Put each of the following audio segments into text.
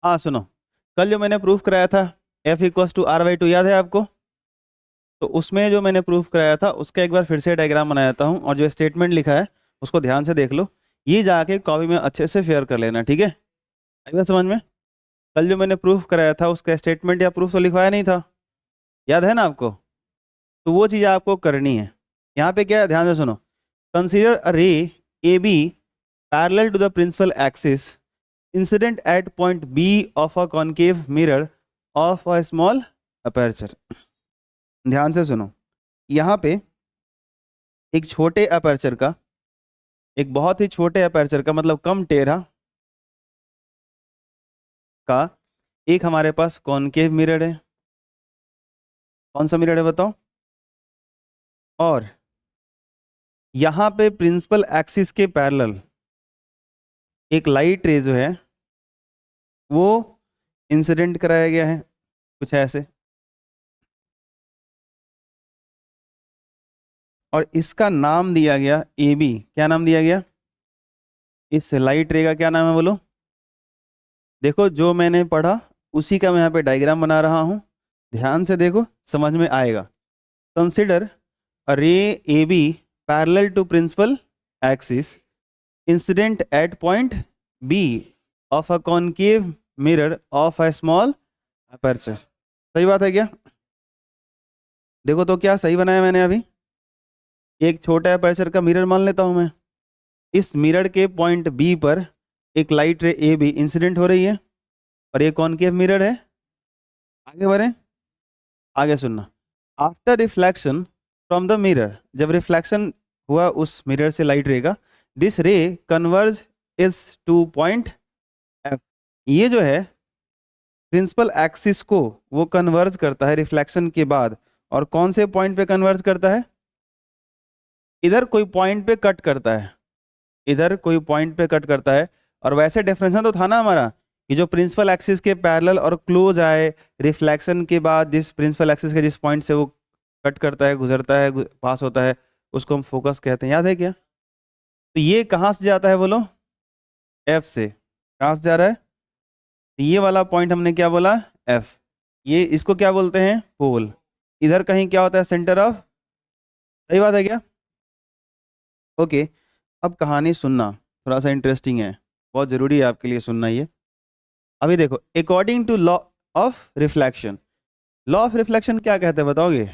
हाँ सुनो, कल जो मैंने प्रूफ कराया था F इक्वल्स टू R/2, याद है आपको? तो उसमें जो मैंने प्रूफ कराया था उसका एक बार फिर से डायग्राम बना देता हूँ, और जो स्टेटमेंट लिखा है उसको ध्यान से देख लो। ये जाके कॉपी में अच्छे से फेयर कर लेना, ठीक है? आई बात समझ में? कल जो मैंने प्रूफ कराया था उसका स्टेटमेंट या प्रूफ तो लिखवाया नहीं था, याद है ना आपको? तो वो चीज़ आपको करनी है। यहाँ पे क्या है, ध्यान से सुनो। Consider a ray A B parallel to the principal axis incident at point B of a concave mirror of a small aperture. ध्यान से सुनो, यहाँ पे एक छोटे अपर्चर का, एक बहुत ही छोटे अपर्चर का मतलब कम टेरा का एक हमारे पास कॉन्केव मिरर है। कौन सा मिरर है बताओ? और यहाँ पे प्रिंसिपल एक्सिस के पैरेलल एक लाइट रे जो है वो इंसिडेंट कराया गया है, कुछ ऐसे। और इसका नाम दिया गया ए बी। क्या नाम दिया गया? इस लाइट रे का क्या नाम है बोलो? देखो, जो मैंने पढ़ा उसी का मैं यहाँ पे डायग्राम बना रहा हूँ, ध्यान से देखो, समझ में आएगा। Consider a ray A B parallel to principal axis incident at point B of a concave mirror of a small aperture. सही बात है क्या? देखो तो क्या सही बनाया मैंने अभी? एक छोटा अपर्चर का मिरर मान लेता हूँ मैं। इस मिरर के पॉइंट बी पर एक लाइट रे ए बी इंसिडेंट हो रही है, और ये कॉनकेव मिरर है। आगे बढ़े, आगे सुनना। After reflection from the mirror, जब रिफ्लेक्शन हुआ उस मिरर से लाइट रे का, दिस रे converge is two point F. ये जो है प्रिंसिपल एक्सिस को वो कन्वर्ज करता है रिफ्लेक्शन के बाद, और कौन से पॉइंट पे कन्वर्ज करता है? इधर कोई पॉइंट पे कट करता है, इधर कोई पॉइंट पे कट करता है। और वैसे डेफिनेशन तो था ना हमारा कि जो प्रिंसिपल एक्सिस के पैरेलल और क्लोज आए रिफ्लेक्शन के बाद, जिस प्रिंसिपल एक्सिस के जिस पॉइंट से वो कट करता है, गुजरता है, पास होता है, उसको हम फोकस कहते हैं। याद है क्या? तो ये कहाँ से जाता है बोलो? एफ से। कहाँ से जा रहा है? तो ये वाला पॉइंट हमने क्या बोला? एफ। ये इसको क्या बोलते हैं? पोल। इधर कहीं क्या होता है? Centre of. सही बात है क्या? ओके। अब कहानी सुनना, थोड़ा सा इंटरेस्टिंग है, बहुत ज़रूरी है आपके लिए सुनना ये। अभी देखो, according to law of reflection, law of reflection क्या कहते हैं बताओगे?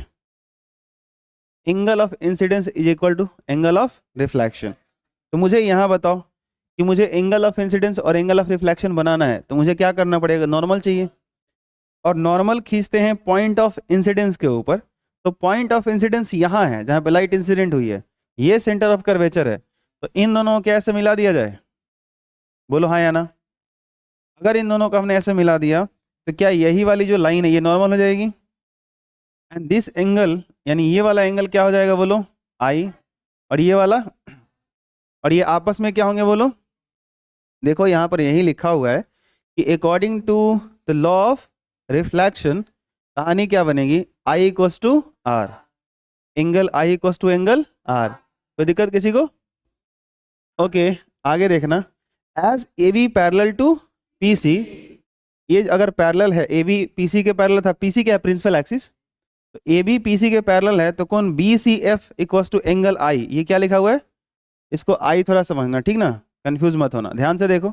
Angle of incidence is equal to angle of reflection. तो मुझे यहाँ बताओ कि मुझे एंगल ऑफ इंसिडेंस और एंगल ऑफ रिफ्लेक्शन बनाना है, तो मुझे क्या करना पड़ेगा? नॉर्मल चाहिए, और नॉर्मल खींचते हैं पॉइंट ऑफ इंसिडेंस के ऊपर। तो पॉइंट ऑफ इंसिडेंस यहाँ है जहाँ पे लाइट इंसिडेंट हुई है, ये सेंटर ऑफ कर्वेचर है। तो इन दोनों को ऐसे मिला दिया जाए, बोलो हाँ या ना? अगर इन दोनों को हमने ऐसे मिला दिया तो क्या यही वाली जो लाइन है ये नॉर्मल हो जाएगी? एंड दिस एंगल, यानी ये वाला एंगल क्या हो जाएगा बोलो? आई। और ये वाला, और ये आपस में क्या होंगे बोलो? देखो यहाँ पर यही लिखा हुआ है कि according to the law of reflection, कहानी क्या बनेगी? I equals to R, angle I equals to angle R. कोई दिक्कत किसी को? ओके, आगे देखना। As A B parallel to P C, ये अगर पैरेलल है, ए बी पी सी के पैरेलल था, पी सी क्या है? Principal axis. तो ए बी पी सी के पैरेलल है, तो कौन? B C F equals to angle I. ये क्या लिखा हुआ है? इसको आई थोड़ा समझना, ठीक ना, कंफ्यूज मत होना। ध्यान से देखो,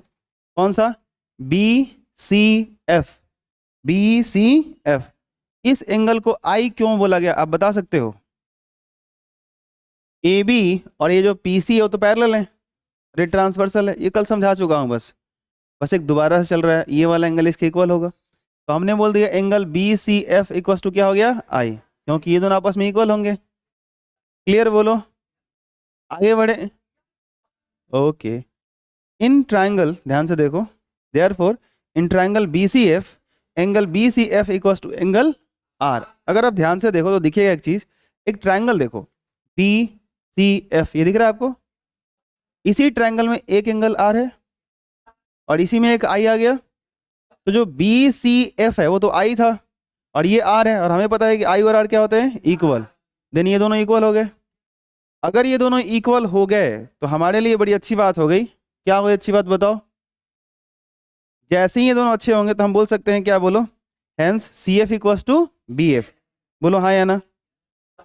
कौन सा? B C F, B C F. इस एंगल को आई क्यों बोला गया, आप बता सकते हो? ए बी और ये जो पी सी है वो तो पैरेलल है, रे ट्रांसवर्सल है, ये कल समझा चुका हूँ, बस बस एक दोबारा से चल रहा है। ये वाला एंगल इसके इक्वल होगा, तो हमने बोल दिया angle B C F equal to क्या हो गया? आई, क्योंकि ये दोनों आपस में इक्वल होंगे। क्लियर बोलो, आगे बढ़े। ओके, इन ट्राइंगल, ध्यान से देखो, therefore in triangle B C F, angle B C F equal to angle R. अगर आप ध्यान से देखो तो दिखेगा एक चीज, एक ट्राइंगल देखो, बी सी एफ, ये दिख रहा है आपको? इसी ट्राइंगल में एक एंगल आर है, और इसी में एक आई आ गया। तो जो बी सी एफ है वो तो आई था, और ये आर है, और हमें पता है कि आई और आर क्या होते हैं? इक्वल। देन ये दोनों इक्वल हो गए। अगर ये दोनों इक्वल हो गए तो हमारे लिए बड़ी अच्छी बात हो गई। क्या हो गई अच्छी बात बताओ? जैसे ही ये दोनों अच्छे होंगे तो हम बोल सकते हैं क्या, बोलो, hence C F equals to B F. बोलो हाँ या ना।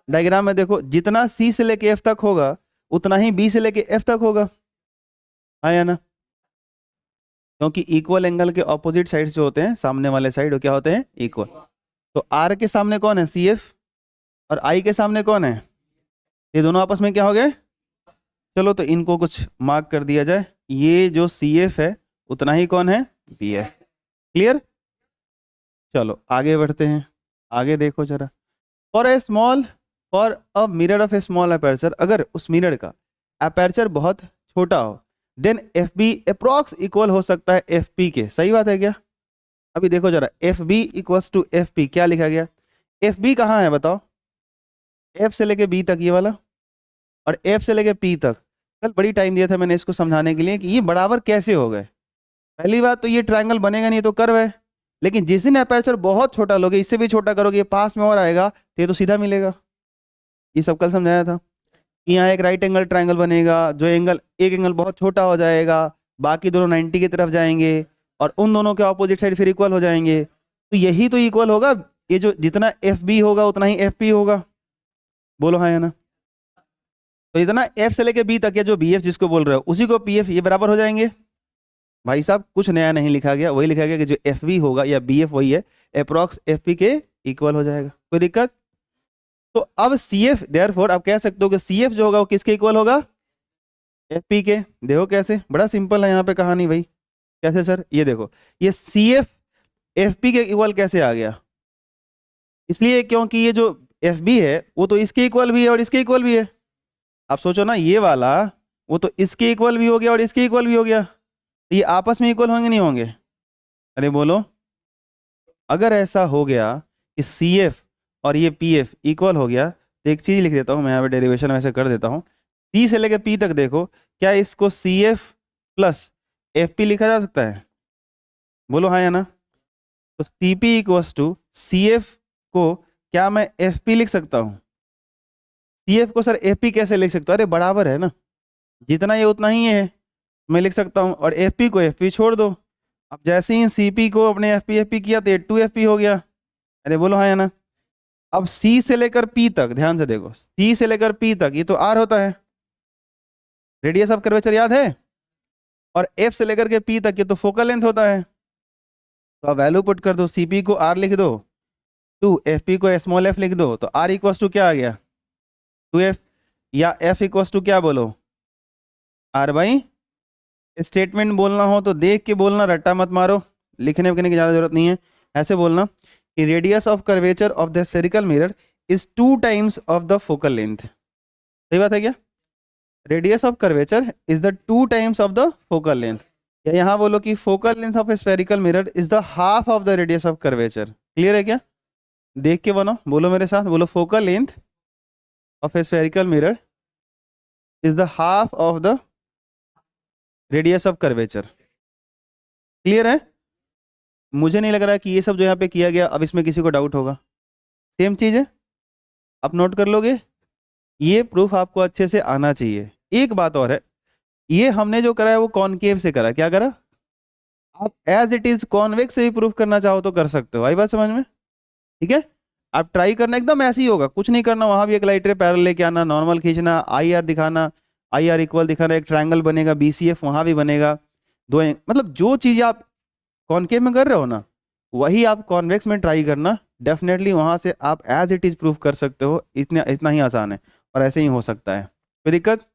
डायग्राम में देखो, जितना सी से लेके एफ तक होगा उतना ही बी से लेके एफ तक होगा, हाँ या ना। क्योंकि इक्वल एंगल के ऑपोजिट साइड जो होते हैं, सामने वाले साइड वो क्या होते हैं, इक्वल। तो आर के सामने कौन है, सी एफ, और आई के सामने कौन है, ये दोनों आपस में क्या हो गए। चलो तो इनको कुछ मार्क कर दिया जाए, ये जो सी एफ है उतना ही कौन है, बी एफ। क्लियर। चलो आगे बढ़ते हैं, आगे देखो जरा। For a small, for a mirror of a small aperture, अगर उस मिरर का अपर्चर बहुत छोटा हो, then F B approx equal हो सकता है एफ पी के। सही बात है क्या। अभी देखो जरा, F B equals to F P, क्या लिखा गया, एफ बी कहाँ है बताओ, एफ से लेके बी तक ये वाला, और एफ से लेके पी तक। कल बड़ी टाइम दिया था मैंने इसको समझाने के लिए कि ये बराबर कैसे हो गए। पहली बात तो ये ट्रायंगल बनेगा नहीं, तो कर्व है, लेकिन जिस दिन अपर्चर बहुत छोटा लोगे, इससे भी छोटा करोगे, ये पास में और आएगा तो ये तो सीधा मिलेगा। ये सब कल समझाया था कि यहाँ एक राइट एंगल ट्रायंगल बनेगा, जो एंगल, एक एंगल बहुत छोटा हो जाएगा, बाकी दोनों 90 की तरफ जाएंगे, और उन दोनों के ऑपोजिट साइड फिर इक्वल हो जाएंगे। तो यही तो इक्वल होगा, ये जो जितना एफ बी होगा उतना ही एफ पी होगा। बोलो हाँ या ना। तो इतना एफ से लेके बी तक, या जो बी एफ जिसको बोल रहे हो उसी को पी एफ, ये बराबर हो जाएंगे। भाई साहब कुछ नया नहीं लिखा गया, वही लिखा गया कि जो एफ बी होगा या बी एफ वही है, अप्रॉक्स एफ पी के इक्वल हो जाएगा। कोई दिक्कत। तो अब सी एफ, देयरफॉर आप कह सकते हो कि सी एफ जो होगा वो किसके इक्वल होगा, एफ पी के। देखो कैसे, बड़ा सिंपल है यहाँ पे कहानी भाई। कैसे सर, ये देखो, ये सी एफ एफ पी के इक्वल कैसे आ गया, इसलिए क्योंकि ये जो एफ बी है वो तो इसके इक्वल भी है और इसके इक्वल भी है। आप सोचो ना, ये वाला वो तो इसके इक्वल भी हो गया और इसके इक्वल भी हो गया, तो ये आपस में इक्वल होंगे नहीं होंगे। अरे बोलो, अगर ऐसा हो गया कि सी एफ और ये पी एफ इक्वल हो गया, तो एक चीज लिख देता हूँ मैं यहाँ पे, डेरिवेशन वैसे कर देता हूँ। सी से लेके पी तक देखो, क्या इसको C F plus F P लिखा जा सकता है। बोलो हाँ या ना। तो C P equals to C F को क्या मैं एफ पी लिख सकता हूँ, सी एफ को सर एफ पी कैसे लिख सकता हूँ, अरे बराबर है ना, जितना ये उतना ही है, मैं लिख सकता हूँ, और एफ पी को एफ पी छोड़ दो। अब जैसे ही सी पी को अपने एफ पी किया तो ये 2 एफ पी हो गया। अरे बोलो हाँ या ना। अब सी से लेकर पी तक, ध्यान से देखो, सी से लेकर पी तक ये तो आर होता है, रेडियस ऑफ कर्वेचर याद है, और एफ से लेकर के पी तक ये तो फोकल लेंथ होता है। तो अब वैल्यू पुट कर दो, सी पी को आर लिख दो, 2 एफ पी को स्मॉल एफ लिख दो, तो आर इक्वल्स टू क्या आ गया, 2 एफ, या एफ इक्वल्स टू क्या बोलो, आर बाई। स्टेटमेंट बोलना हो तो देख के बोलना, रट्टा मत मारो, लिखने की ज़्यादा जरूरत नहीं है। ऐसे बोलना कि radius of curvature of the spherical mirror is 2 times of the focal length. सही बात है क्या, radius of curvature is the 2 times of the focal length. या यहाँ बोलो कि focal length of A spherical mirror is the half of the radius of curvature. Clear है क्या, देख के बनो, बोलो मेरे साथ, बोलो focal length of A spherical mirror is the half of the radius of curvature. Clear है। मुझे नहीं लग रहा है कि ये सब जो यहाँ पे किया गया अब इसमें किसी को डाउट होगा। सेम चीज है, आप नोट कर लोगे, ये प्रूफ आपको अच्छे से आना चाहिए। एक बात और है, ये हमने जो करा है वो कॉनकेव से करा, क्या करा, आप एज इट इज कॉन्वेक्स से भी प्रूफ करना चाहो तो कर सकते हो। आई बात समझ में, ठीक है। आप ट्राई करना, एकदम ऐसे ही होगा, कुछ नहीं करना, वहां भी एक लाइट रे पैरेलल लेके आना, नॉर्मल खींचना, आई आर दिखाना, आई आर इक्वल दिखाना, एक ट्रायंगल बनेगा बीसीएफ वहां भी बनेगा, मतलब जो चीज आप कॉनकेव में कर रहे हो ना वही आप कॉन्वेक्स में ट्राई करना, डेफिनेटली वहां से आप एज इट इज प्रूफ कर सकते हो। इतना इतना ही आसान है और ऐसे ही हो सकता है, कोई दिक्कत,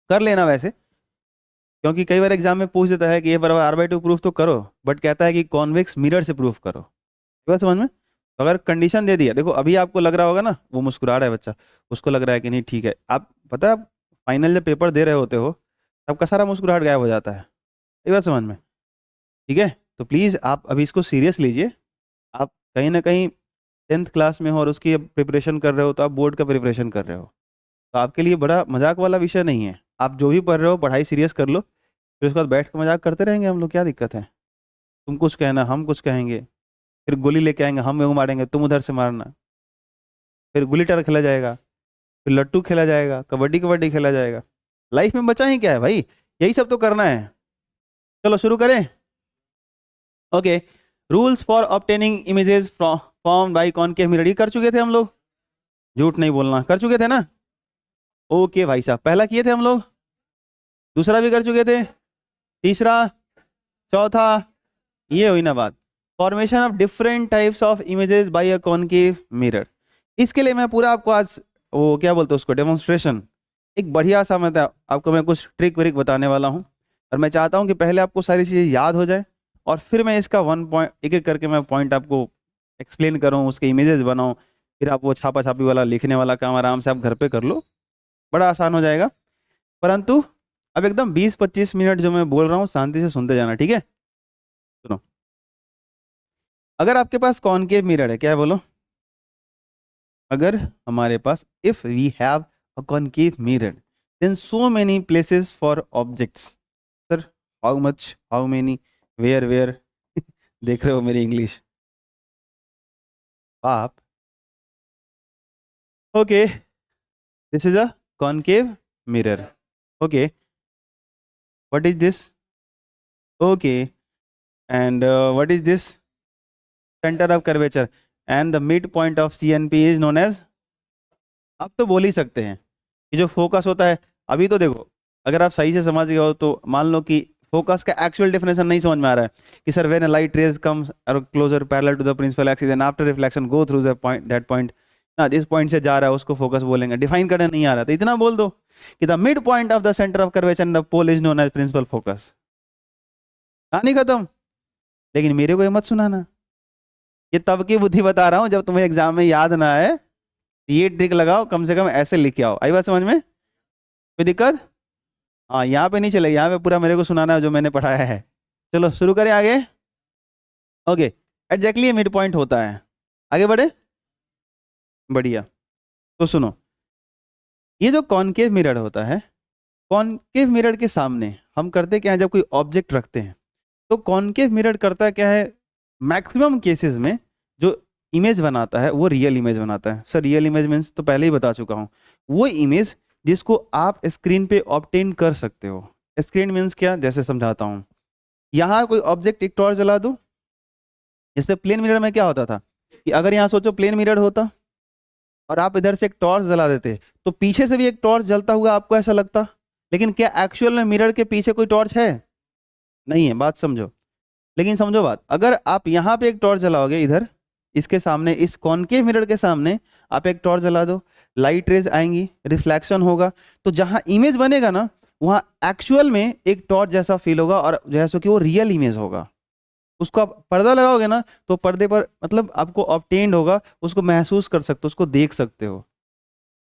कर लेना वैसे, क्योंकि कई बार एग्जाम में पूछ देता है कि ये बराबर r/2 प्रूफ तो करो, बट कहता है कि कॉन्वेक्स मिरर से प्रूफ करो। बात समझ में। तो अगर कंडीशन दे दिया, देखो अभी आपको लग रहा होगा ना, वो मुस्कुरा रहा है बच्चा, उसको लग रहा है कि नहीं ठीक है, आप पता है आप फाइनल जब पेपर दे रहे होते हो आपका सारा मुस्कुराहट गायब हो जाता है। ये बात समझ में, ठीक है। तो प्लीज़ आप अभी इसको सीरियस लीजिए, आप कहीं ना कहीं 10th क्लास में हो और उसकी प्रिपरेशन कर रहे हो, तो आप बोर्ड का प्रिपरेशन कर रहे हो, तो आपके लिए बड़ा मजाक वाला विषय नहीं है। आप जो भी पढ़ रहे हो पढ़ाई सीरियस कर लो, फिर उसके बाद बैठ कर मजाक करते रहेंगे हम लोग, क्या दिक्कत है। तुम कुछ कहना, हम कुछ कहेंगे, फिर गोली लेके आएंगे, हम लोग मारेंगे, तुम उधर से मारना, फिर गुल्ली टंडा खेला जाएगा, फिर लट्टू खेला जाएगा, कबड्डी कबड्डी खेला जाएगा। लाइफ में बचा ही क्या है भाई, यही सब तो करना है। चलो शुरू करें। Okay, rules for obtaining images form by concave mirror, ये कर चुके थे हम लोग, झूठ नहीं बोलना, कर चुके थे ना? ओके भाई साहब, पहला किए थे हम लोग, दूसरा भी कर चुके थे, तीसरा, चौथा, ये हुई ना बात। Formation of different types of images bye a concave mirror, इसके लिए मैं पूरा आपको आज वो क्या बोलते हैं उसको, डेमोन्स्ट्रेशन, एक बढ़िया सा मैं आपको मैं कुछ ट्रिक व्रिक बताने वाला हूँ। और मैं चाहता हूँ कि पहले आपको सारी चीज़ें याद हो जाए, और फिर मैं इसका वन पॉइंट एक एक करके मैं पॉइंट आपको एक्सप्लेन करूँ, उसके इमेजेस बनाऊँ, फिर आप वो छापा छापी वाला लिखने वाला काम आराम से आप घर पे कर लो, बड़ा आसान हो जाएगा। परंतु अब एकदम 20-25 मिनट जो मैं बोल रहा हूँ शांति से सुनते जाना, ठीक है? सुनो, अगर आपके पास कॉनकेव मिरर है, क्या है बोलो? अगर हमारे पास, if we have a concave mirror, then so many places for objects. Sir how much, how many, where where देख रहे हो मेरी इंग्लिश आप? Okay, this is a concave mirror. Okay, what is this? Okay, and what is this? Centre of curvature, and the mid point of CNP is known as, आप तो बोल ही सकते हैं कि जो फोकस होता है, अभी तो देखो, अगर आप सही से समझ गए हो तो मान लो कि फोकस का एक्चुअल डेफिनेशन नहीं समझ में आ रहा है कि sir when a light rays comes closer parallel to the principal axis and after reflection go through the point, that point, जिस पॉइंट से जा रहा है उसको फोकस बोलेंगे, डिफाइन करने नहीं आ रहा, तो इतना बोल दो कि the mid point of the centre of curvature in the pole is known as principal focus, कहानी खत्म। लेकिन मेरे को ये मत सुनाना, ये तब की बुद्धि बता रहा हूँ जब तुम्हें एग्जाम में याद ना आए, ये ट्रिक लगाओ, कम से कम ऐसे लिख के आओ। आई बात समझ में? कोई दिक्कत? हाँ, यहाँ पे नहीं चलेगा, यहाँ पे पूरा मेरे को सुनाना है जो मैंने पढ़ाया है। चलो शुरू करें आगे। ओके, एग्जैक्टली मिड पॉइंट होता है, आगे बढ़े, बढ़िया। तो सुनो, ये जो कॉनकेव मिरर होता है, कॉनकेव मिरर के सामने हम करते क्या है, जब कोई ऑब्जेक्ट रखते हैं तो कॉनकेव मिरर करता क्या है, मैक्सिमम केसेस में जो इमेज बनाता है वो रियल इमेज बनाता है। सर रियल इमेज मीन्स तो पहले ही बता चुका हूँ, वो इमेज जिसको आप स्क्रीन पे ऑब्टेन कर सकते हो। स्क्रीन मीन्स क्या, जैसे समझाता हूँ, यहाँ कोई ऑब्जेक्ट एक टॉर्च जला दो, जैसे प्लेन मिरर में क्या होता था कि अगर यहाँ सोचो प्लेन मिरर होता और आप इधर से एक टॉर्च जला देते तो पीछे से भी एक टॉर्च जलता हुआ आपको ऐसा लगता, लेकिन क्या एक्चुअल में मिरर के पीछे कोई टॉर्च है? नहीं है, बात समझो। लेकिन समझो बात, अगर आप यहाँ पे एक टॉर्च जलाओगे, इधर इसके सामने, इस कॉनकेव मिरर के सामने आप एक टॉर्च जला दो, लाइट रेज आएंगी, रिफ्लेक्शन होगा, तो जहां इमेज बनेगा ना वहां एक्चुअल में एक टॉर्च जैसा फील होगा, और जैसा कि वो रियल इमेज होगा। उसको आप पर्दा लगाओगे ना तो पर्दे पर मतलब आपको ऑब्टेन्ड होगा, उसको महसूस कर सकते हो, उसको देख सकते हो,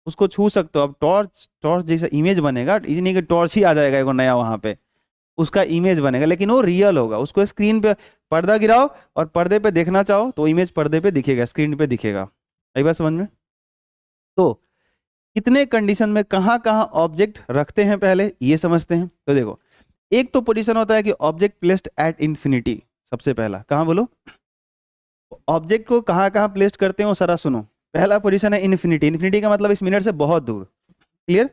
उसको छू सकते हो। अब टॉर्च टॉर्च जैसा इमेज बनेगा, इसी नहीं कि टॉर्च ही आ जाएगा एगो नया वहां पे, उसका इमेज बनेगा, लेकिन वो रियल होगा। उसको स्क्रीन पे पर्दा गिराओ और पर्दे पे देखना चाहो तो इमेज पर्दे पे दिखेगा, स्क्रीन पे दिखेगा। एक बात समझ में? तो कितने कंडीशन में कहाँ कहाँ ऑब्जेक्ट रखते हैं पहले ये समझते हैं। तो देखो, एक तो पोजीशन होता है कि ऑब्जेक्ट प्लेस्ड एट इंफिनिटी, सबसे पहला, कहाँ बोलो, ऑब्जेक्ट को कहाँ कहाँ प्लेस्ड करते हैं वो सारा सुनो। पहला पोजीशन है इन्फिनिटी, इन्फिनिटी का मतलब इस मिनट से बहुत दूर, क्लियर?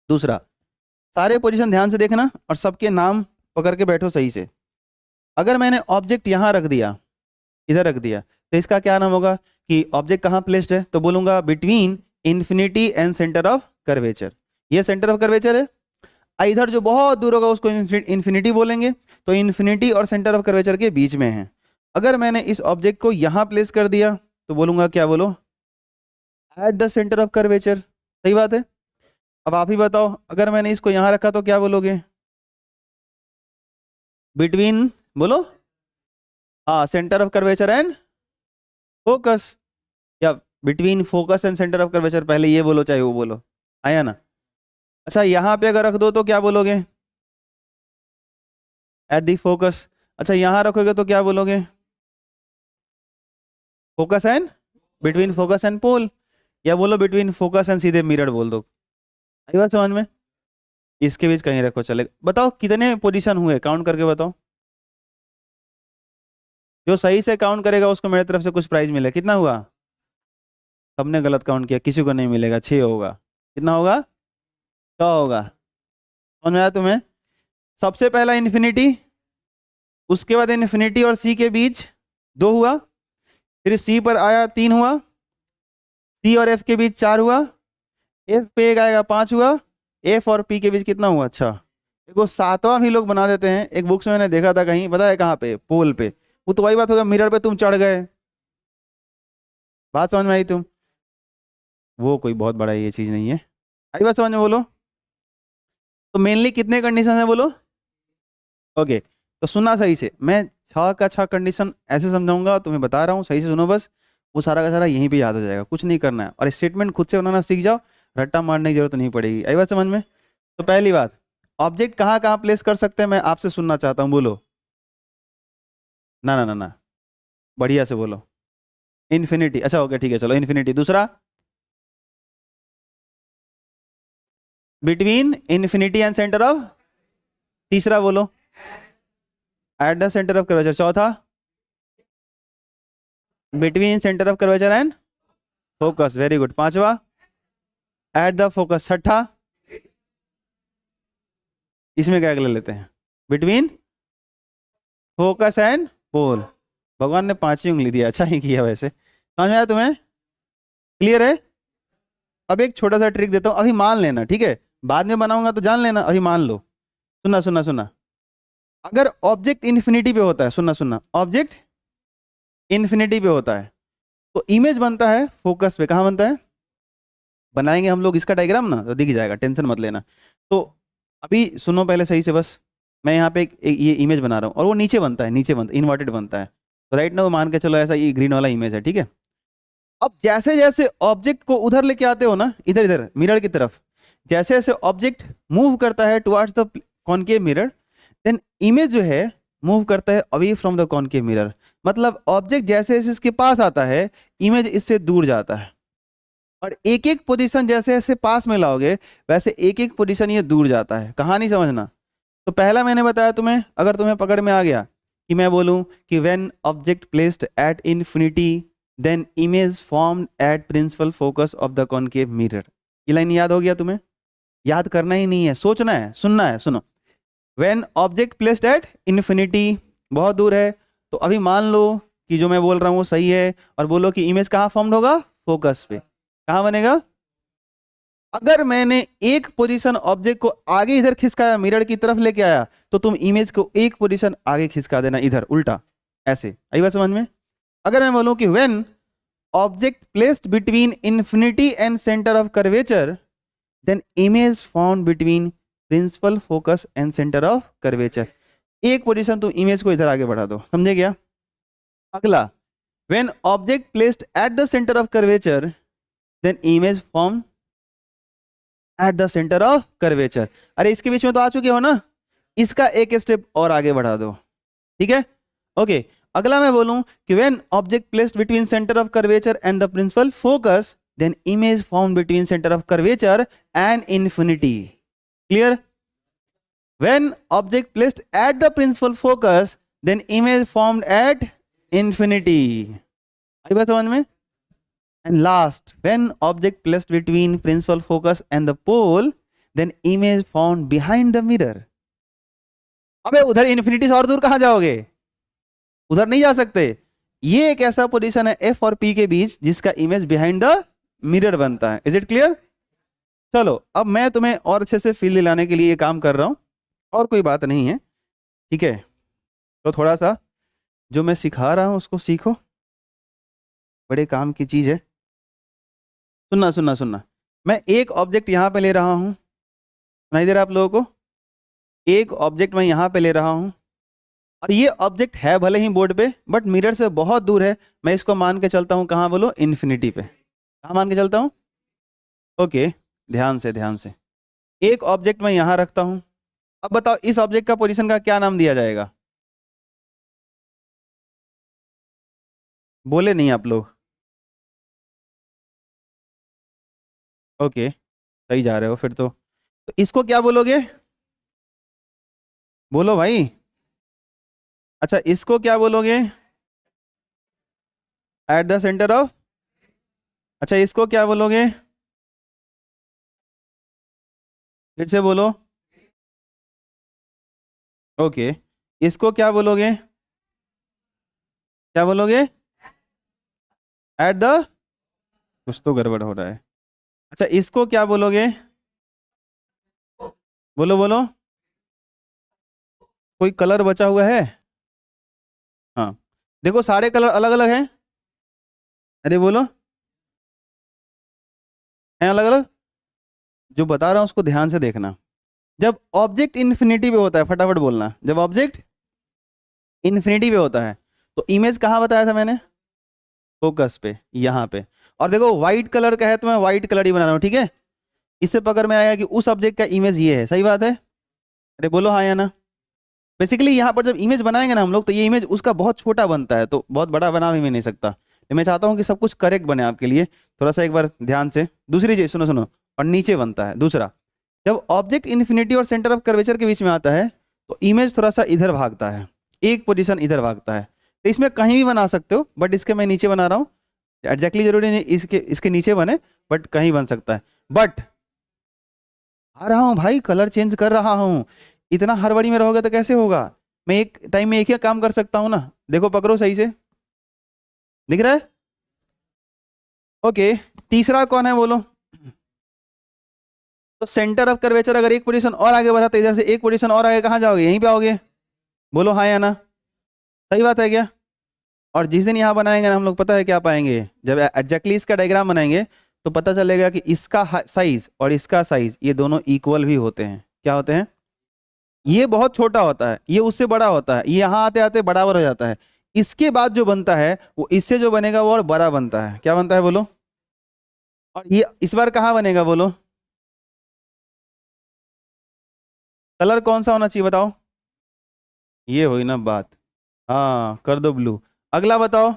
दूसरा, सारे पोजीशन ध्यान से देखना और सबके नाम पकड़ के बैठो सही से। अगर मैंने ऑब्जेक्ट यहाँ रख दिया, इधर रख दिया, तो इसका क्या नाम होगा कि ऑब्जेक्ट कहाँ प्लेस्ड है, तो बोलूंगा between infinity and centre of curvature. ये सेंटर ऑफ कर्वेचर है, इधर जो बहुत दूर होगा उसको इंफिनिटी बोलेंगे, तो इंफिनिटी और सेंटर ऑफ कर्वेचर के बीच में है। अगर मैंने इस ऑब्जेक्ट को यहाँ प्लेस कर दिया तो बोलूंगा, क्या बोलो, at the centre of curvature. सही बात है। अब आप ही बताओ, अगर मैंने इसको यहाँ रखा तो क्या बोलोगे? बिटवीन, बोलो, हाँ, centre of curvature and focus, या between focus and centre of curvature, पहले ये बोलो चाहे वो बोलो, आया ना? अच्छा, यहाँ पे अगर रख दो तो क्या बोलोगे? At the focus. अच्छा, यहाँ रखोगे तो क्या बोलोगे? Focus and, between focus and pole, या बोलो बिटवीन फोकस एंड सीधे मिरर बोल दो। आई बात समझ में? इसके बीच कहीं रखो चलेगा। बताओ कितने पोजीशन हुए, काउंट करके बताओ। जो सही से काउंट करेगा उसको मेरी तरफ से कुछ प्राइज मिले। कितना हुआ? सबने गलत काउंट किया, किसी को नहीं मिलेगा, 6 होगा। कितना होगा? 6 होगा। समझ में आया तुम्हें? सबसे पहला इन्फिनिटी, उसके बाद इन्फिनिटी और सी के बीच 2 हुआ, फिर सी पर आया 3 हुआ, सी और एफ के बीच 4 हुआ, एफ पे एक आएगा 5 हुआ, एफ और पी के बीच कितना हुआ? अच्छा, देखो 7वां भी लोग बना देते हैं। एक बुक्स में मैंने देखा था कहीं, पता है कहाँ पे? पोल पे। वो तो वही बात होगा, मिरर पे तुम चढ़ गए। बात समझ में आई तुम? वो कोई बहुत बड़ा ये चीज नहीं है। आई बात समझ में? बोलो। तो मेनली कितने कंडीशन है बोलो? ओके, तो सुनना सही से, मैं 6 का 6 कंडीशन ऐसे समझाऊंगा, तुम्हें बता रहा हूँ, सही से सुनो बस। वो सारा का सारा यहीं पे याद हो जाएगा, कुछ नहीं करना है, और स्टेटमेंट खुद से बनाना सीख जाओ, रट्टा मारने की जरूरत नहीं पड़ेगी। आई बात समझ में? तो पहली बात, ऑब्जेक्ट कहाँ कहाँ प्लेस कर सकते हैं मैं आपसे सुनना चाहता हूँ, बोलो। ना ना ना ना, बढ़िया से बोलो। इन्फिनिटी। अच्छा ओके ठीक है, चलो इन्फिनिटी। दूसरा, between infinity and centre of. तीसरा बोलो, at the centre of curvature. चौथा, between centre of curvature and focus. Very good. पांचवा, एट द फोकस। छठा, इसमें क्या ले लेते हैं? Between focus and pole. भगवान ने 5 ही उंगली दिया, अच्छा ही किया वैसे। समझ में आया तुम्हें? क्लियर है? अब एक छोटा सा ट्रिक देता हूं, अभी मान लेना, ठीक है? बाद में बनाऊंगा तो जान लेना, अभी मान लो। सुनना सुनना सुनना, अगर ऑब्जेक्ट इन्फिनिटी पे होता है, सुनना सुनना, ऑब्जेक्ट इन्फिनिटी पे होता है तो इमेज बनता है फोकस पे। कहाँ बनता है? बनाएंगे हम लोग इसका डायग्राम ना, तो दिख जाएगा, टेंशन मत लेना। तो अभी सुनो पहले सही से बस। मैं यहाँ पे एक ये इमेज बना रहा हूँ, और वो नीचे बनता है, नीचे बनता है, इन्वर्टेड बनता है। तो राइट ना, वो मान के चलो ऐसा ये ग्रीन वाला इमेज है, ठीक है? अब जैसे जैसे ऑब्जेक्ट को उधर लेके आते हो ना, इधर इधर मिरर की तरफ, जैसे जैसे ऑब्जेक्ट मूव करता है towards the concave mirror, then image जो है मूव करता है away from the concave mirror. मतलब ऑब्जेक्ट जैसे जैसे इसके पास आता है, इमेज इससे दूर जाता है, और एक एक पोजीशन जैसे जैसे पास में लाओगे, वैसे एक एक पोजीशन ये दूर जाता है। कहानी समझना। तो पहला मैंने बताया तुम्हें, अगर तुम्हें पकड़ में आ गया कि मैं बोलूं कि when object placed at infinity then image formed at principal focus of the concave mirror. ये लाइन याद हो गया तुम्हें? याद करना ही नहीं है, सोचना है, सुनना है। सुनो, when object placed at infinity, बहुत दूर है, तो अभी मान लो कि जो मैं बोल रहा हूँ वो सही है, और बोलो कि इमेज कहाँ फॉर्म्ड होगा? फोकस पे। कहाँ बनेगा? अगर मैंने एक पोजीशन ऑब्जेक्ट को आगे इधर खिसकाया, मिरर की तरफ लेके आया, तो तुम इमेज को एक पोजीशन आगे खिसका देना, इधर उल्टा, ऐसे। आई बात समझ में? अगर मैं बोलूं कि when object placed between infinity and centre of curvature then image found between principal focus and centre of curvature. एक पोजीशन तुम इमेज को इधर आगे बढ़ा दो, समझे क्या? अगला, when object placed at the centre of curvature then image form at the centre of curvature. अरे इसके बीच में तो आ चुके हो ना, इसका एक स्टेप और आगे बढ़ा दो, ठीक है? ओके, अगला मैं बोलूं कि when object placed between centre of curvature and the principal focus then image form between centre of curvature and infinity. Clear? When object placed at the principal focus then image formed at infinity. आई बात समझ में? And last, when object placed between principal focus and the pole, then image found behind the mirror. अबे उधर infinity से और दूर कहां जाओगे? उधर नहीं जा सकते। ये एक ऐसा पोजीशन है एफ और पी के बीच जिसका इमेज बिहाइंड द मिरर बनता है। Is it clear? चलो अब मैं तुम्हें और अच्छे से फील दिलाने के लिए ये काम कर रहा हूं, और कोई बात नहीं है, ठीक है? तो थोड़ा सा जो मैं सिखा रहा हूं उसको सीखो, बड़े काम की चीज है। सुनना सुनना सुनना, मैं एक ऑब्जेक्ट यहाँ पे ले रहा हूँ, सुनाई दे रहा है आप लोगों को? एक ऑब्जेक्ट मैं यहाँ पे ले रहा हूँ, और ये ऑब्जेक्ट है भले ही बोर्ड पे, बट मिरर से बहुत दूर है। मैं इसको मान के चलता हूँ कहाँ बोलो? इन्फिनिटी पे। कहाँ मान के चलता हूँ? ओके, ध्यान से ध्यान से। एक ऑब्जेक्ट मैं यहाँ रखता हूँ। अब बताओ इस ऑब्जेक्ट का पोजीशन का क्या नाम दिया जाएगा? बोले नहीं आप लोग। ओके, सही जा रहे हो फिर तो इसको क्या बोलोगे? बोलो भाई। अच्छा, इसको क्या बोलोगे? Eight the centre of. अच्छा, इसको क्या बोलोगे? फिर से बोलो। ओके, इसको क्या बोलोगे, क्या बोलोगे? एट द, कुछ तो गड़बड़ हो रहा है। अच्छा इसको क्या बोलोगे? बोलो बोलो, कोई कलर बचा हुआ है? हाँ देखो सारे कलर अलग अलग हैं। अरे बोलो, हैं अलग अलग? जो बता रहा हूँ उसको ध्यान से देखना। जब ऑब्जेक्ट इन्फिनिटी पे होता है, फटाफट बोलना, जब ऑब्जेक्ट इन्फिनिटी पे होता है तो इमेज कहाँ बताया था मैंने? फोकस पे, यहाँ पे। और देखो व्हाइट कलर का है तो मैं व्हाइट कलर ही बना रहा हूँ, ठीक है? इससे पकड़ में आया कि उस ऑब्जेक्ट का इमेज ये है, सही बात है? अरे बोलो हाँ या ना। बेसिकली यहाँ पर जब इमेज बनाएंगे ना हम लोग, तो ये इमेज उसका बहुत छोटा बनता है, तो बहुत बड़ा बना भी मैं नहीं सकता। तो मैं चाहता हूँ कि सब कुछ करेक्ट बने आपके लिए, थोड़ा सा एक बार ध्यान से। दूसरी चीज सुनो सुनो, और नीचे बनता है दूसरा, जब ऑब्जेक्ट इन्फिनिटी और सेंटर ऑफ कर्वेचर के बीच में आता है तो इमेज थोड़ा सा इधर भागता है, एक पोजीशन इधर भागता है। तो इसमें कहीं भी बना सकते हो, बट इसके मैं नीचे बना रहा हूँ। एग्जैक्टली जरूरी नहीं इसके इसके नीचे बने, बट कहीं बन सकता है। बट आ रहा हूँ भाई, कलर चेंज कर रहा हूँ। इतना हड़बड़ी में रहोगे तो कैसे होगा? मैं एक टाइम में एक ही काम कर सकता हूँ ना। देखो पकड़ो सही से, दिख रहा है? ओके, तीसरा कौन है बोलो? तो सेंटर ऑफ कर्वेचर अगर एक पोजीशन और आगे बढ़ा तो इधर से एक पोजीशन और आगे कहाँ जाओगे? यहीं पे आओगे। बोलो हाँ या ना, सही बात है क्या? और जिस दिन यहाँ बनाएंगे ना हम लोग, पता है क्या पाएंगे? जब एग्जैक्टली इसका डायग्राम बनाएंगे तो पता चलेगा कि इसका साइज और इसका साइज ये दोनों इक्वल भी होते हैं। क्या होते हैं? ये बहुत छोटा होता है, ये उससे बड़ा होता है, ये यहाँ आते आते बराबर हो जाता है। इसके बाद जो बनता है वो इससे जो बनेगा वो और बड़ा बनता है। क्या बनता है बोलो? और ये इस बार कहाँ बनेगा बोलो? कलर कौन सा होना चाहिए बताओ? ये हुई ना बात। हाँ कर दो ब्लू। अगला बताओ,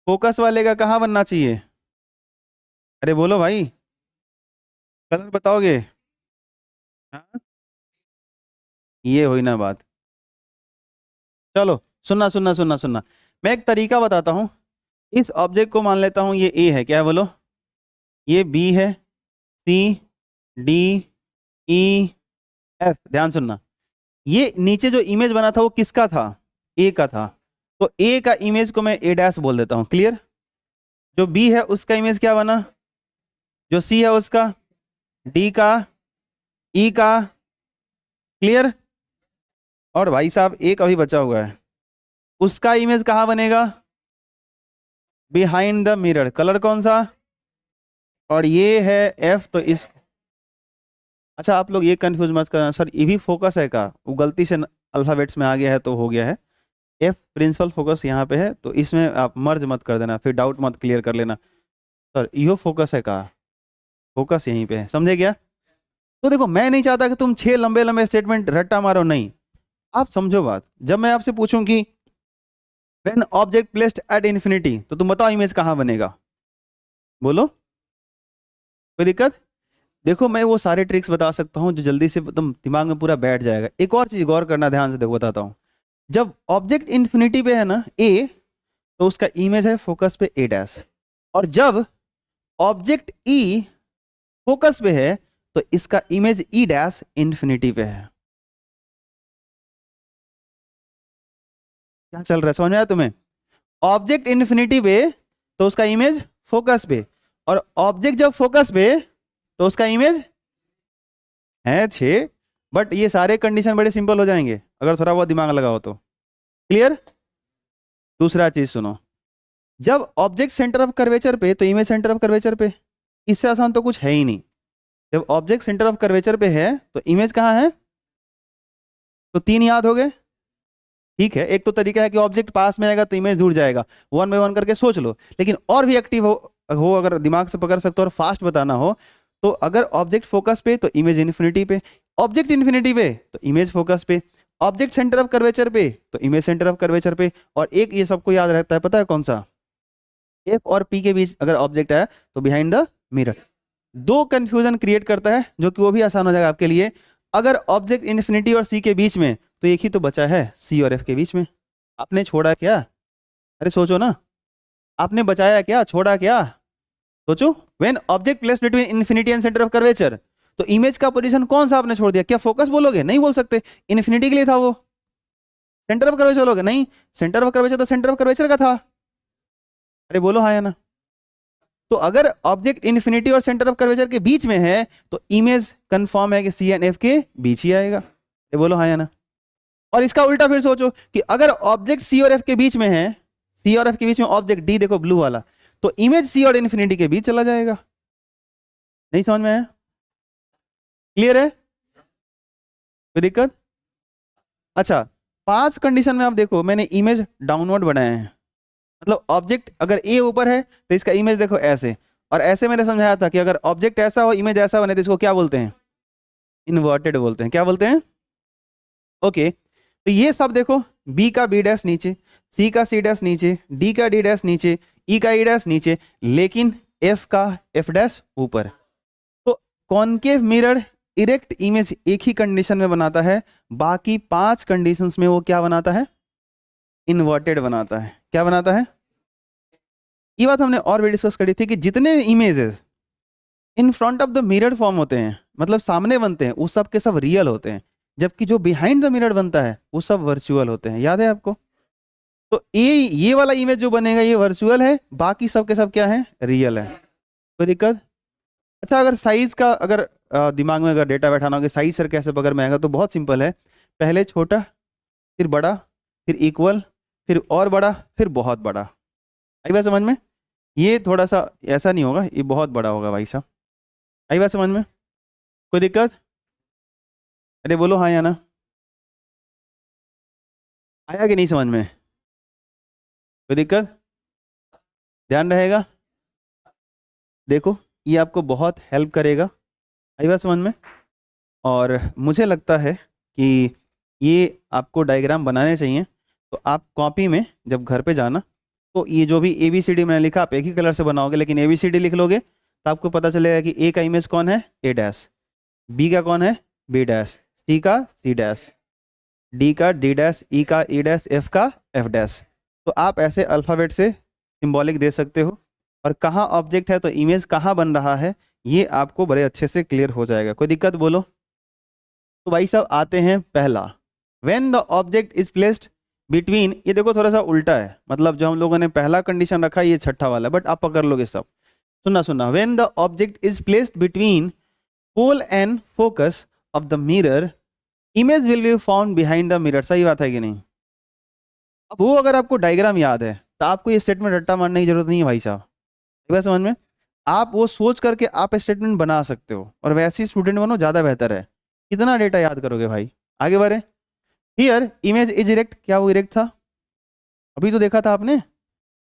फोकस वाले का कहाँ बनना चाहिए? अरे बोलो भाई, कलर बताओगे? हाँ ये हुई ना बात। चलो सुनना सुनना सुनना सुनना, मैं एक तरीका बताता हूँ। इस ऑब्जेक्ट को मान लेता हूँ ये ए है, क्या है बोलो? ये बी है, सी, डी, ई, एफ। ध्यान सुनना, ये नीचे जो इमेज बना था वो किसका था? ए का था। तो ए का इमेज को मैं ए डैश बोल देता हूँ, क्लियर? जो बी है उसका इमेज क्या बना? जो सी है उसका, डी का, ई का, क्लियर? और भाई साहब एक अभी बचा हुआ है, उसका इमेज कहाँ बनेगा? Behind the mirror. कलर कौन सा? और ये है एफ, तो इस, अच्छा आप लोग ये कंफ्यूज मत करना सर, ये भी फोकस है का? वो गलती से अल्फाबेट्स में आ गया है तो हो गया है। एफ प्रिंसिपल फोकस यहाँ पे है, तो इसमें आप मर्ज मत कर देना, फिर डाउट मत क्लियर कर लेना सर यो फोकस है का? फोकस यहीं पे है, समझे क्या? तो देखो मैं नहीं चाहता कि तुम 6 लंबे लंबे स्टेटमेंट रट्टा मारो, नहीं। आप समझो बात, जब मैं आपसे पूछूं कि when object placed at infinity, तो तुम बताओ इमेज कहाँ बनेगा? बोलो, कोई दिक्कत? देखो मैं वो सारे ट्रिक्स बता सकता हूँ जो जल्दी से तुम दिमाग में पूरा बैठ जाएगा। एक और चीज गौर करना ध्यान से, देखो बताता हूँ। जब ऑब्जेक्ट इन्फिनिटी पे है ना ए, तो उसका इमेज है फोकस पे ए डैश। और जब ऑब्जेक्ट ई फोकस पे है तो इसका इमेज ई डैश इन्फिनिटी पे है। क्या चल रहा है, समझ में आया तुम्हें? ऑब्जेक्ट इन्फिनिटी पे तो उसका इमेज फोकस पे, और ऑब्जेक्ट जब फोकस पे तो उसका इमेज है 6। बट ये सारे कंडीशन बड़े सिंपल हो जाएंगे अगर थोड़ा बहुत दिमाग लगाओ तो, क्लियर? दूसरा चीज सुनो, जब ऑब्जेक्ट सेंटर ऑफ कर्वेचर पे तो इमेज सेंटर ऑफ कर्वेचर पे, इससे आसान तो कुछ है ही नहीं। जब ऑब्जेक्ट सेंटर ऑफ कर्वेचर पे है तो इमेज कहाँ है? तो 3 याद हो गए, ठीक है। एक तो तरीका है कि ऑब्जेक्ट पास में आएगा तो इमेज दूर जाएगा, 1 बाय 1 करके सोच लो। लेकिन और भी एक्टिव हो अगर दिमाग से पकड़ सकते हो और फास्ट बताना हो, तो अगर ऑब्जेक्ट फोकस पे तो इमेज इन्फिनिटी पे, ऑब्जेक्ट इन्फिनिटी पे तो इमेज फोकस पे, ऑब्जेक्ट सेंटर ऑफ कर्वेचर पे तो इमेज सेंटर ऑफ कर्वेचर पे। और एक ये सबको याद रहता है, पता है कौन सा? एफ और पी के बीच अगर ऑब्जेक्ट है तो बिहाइंड द मिरर। दो कंफ्यूजन क्रिएट करता है, जो कि वो भी आसान हो जाएगा आपके लिए। अगर ऑब्जेक्ट इन्फिनिटी और सी के बीच में, तो एक ही तो बचा है सी और एफ के बीच में। आपने छोड़ा क्या? अरे सोचो ना, आपने बचाया क्या, छोड़ा क्या? सोचो। When object placed between infinity and centre of curvature, तो इमेज का पोजीशन कौन सा आपने छोड़ दिया? क्या फोकस बोलोगे? नहीं बोल सकते, इन्फिनिटी के लिए था वो। सेंटर ऑफ कर्वेचर बोलोगे? नहीं, सेंटर ऑफ कर्वेचर तो सेंटर ऑफ कर्वेचर का था। अरे बोलो हाँ या ना। तो अगर ऑब्जेक्ट इन्फिनिटी और सेंटर ऑफ कर्वेचर के बीच में है तो इमेज कंफर्म है कि सी एंड एफ के बीच ही आएगा। ये बोलो हाँ या ना। और इसका उल्टा फिर सोचो कि अगर ऑब्जेक्ट सी और एफ के बीच में है, सी और एफ के बीच में ऑब्जेक्ट डी, देखो ब्लू वाला, तो इमेज सी और इन्फिनिटी के बीच चला जाएगा। नहीं समझ में आया? क्लियर है? कोई दिक्कत? अच्छा, 5 कंडीशन में आप देखो मैंने इमेज डाउनवर्ड बनाए हैं, मतलब ऑब्जेक्ट अगर ए ऊपर है तो इसका इमेज देखो ऐसे, और ऐसे मैंने समझाया था कि अगर ऑब्जेक्ट ऐसा हो इमेज ऐसा बने तो इसको क्या बोलते हैं? इन्वर्टेड बोलते हैं। क्या बोलते हैं? ओके, तो ये सब देखो, बी का बी डैश नीचे, सी का सी डैश नीचे, डी का डी डैश नीचे, ई का ई डैश नीचे, लेकिन एफ का एफ डैश ऊपर। तो कॉनकेव मिरर इरेक्ट इमेज एक ही कंडीशन में बनाता है, बाकी 5 कंडीशंस में वो क्या बनाता है? इन्वर्टेड बनाता है। क्या बनाता है? ये बात हमने और भी डिस्कस करी थी कि जितने images in front of the mirror form होते हैं, मतलब सामने बनते हैं, वो सब के सब रियल होते हैं, जबकि जो बिहाइंड द मिरर बनता है वो सब वर्चुअल होते हैं। याद है आपको? तो ये वाला इमेज जो बनेगा ये वर्चुअल है, बाकी सब के सब क्या है? रियल है। कोई दिक्कत? अच्छा, अगर साइज का अगर दिमाग में अगर डेटा बैठाना हो कि साइज सर कैसे पकड़ में आएगा, तो बहुत सिंपल है, पहले छोटा, फिर बड़ा, फिर इक्वल, फिर और बड़ा, फिर बहुत बड़ा। आई बात समझ में? ये थोड़ा सा ऐसा नहीं होगा, ये बहुत बड़ा होगा भाई साहब। आई बात समझ में? कोई दिक्कत? अरे बोलो हाँ या ना। आया कि नहीं समझ में? कोई दिक्कत? ध्यान रहेगा? देखो ये आपको बहुत हेल्प करेगा। आई बात समझ में? और मुझे लगता है कि ये आपको डायग्राम बनाने चाहिए, तो आप कॉपी में जब घर पे जाना तो ये जो भी ABCD मैंने लिखा आप एक ही कलर से बनाओगे, लेकिन ABCD लिख लोगे तो आपको पता चलेगा कि ए का इमेज कौन है? ए डैश, बी का कौन है? बी डैश, सी का सी डैश, डी का डी डैश, ई का ई डैश, एफ का एफ डैश। तो आप ऐसे अल्फ़ाबेट से सिंबॉलिक दे सकते हो, और कहाँ ऑब्जेक्ट है तो इमेज कहाँ बन रहा है ये आपको बड़े अच्छे से क्लियर हो जाएगा। कोई दिक्कत? बोलो। तो भाई साहब आते हैं पहला, when the object is placed between, ये देखो थोड़ा सा उल्टा है, मतलब जो हम लोगों ने पहला कंडीशन रखा है ये छठा वाला, बट आप पकड़ लोगे सब। सुनना, when the object is placed between pole and focus of the mirror image will be found behind the mirror. सही बात है कि नहीं? अब वो अगर आपको डायग्राम याद है तो आपको ये स्टेटमेंट रट्टा मारने की जरूरत नहीं है भाई साहब। एक बात समझ में? आप वो सोच करके आप स्टेटमेंट बना सकते हो, और वैसे ही स्टूडेंट बनो, ज़्यादा बेहतर है। कितना डेटा याद करोगे भाई? आगे बढ़े। हियर इमेज इज इरेक्ट, क्या वो इरेक्ट था? अभी तो देखा था आपने,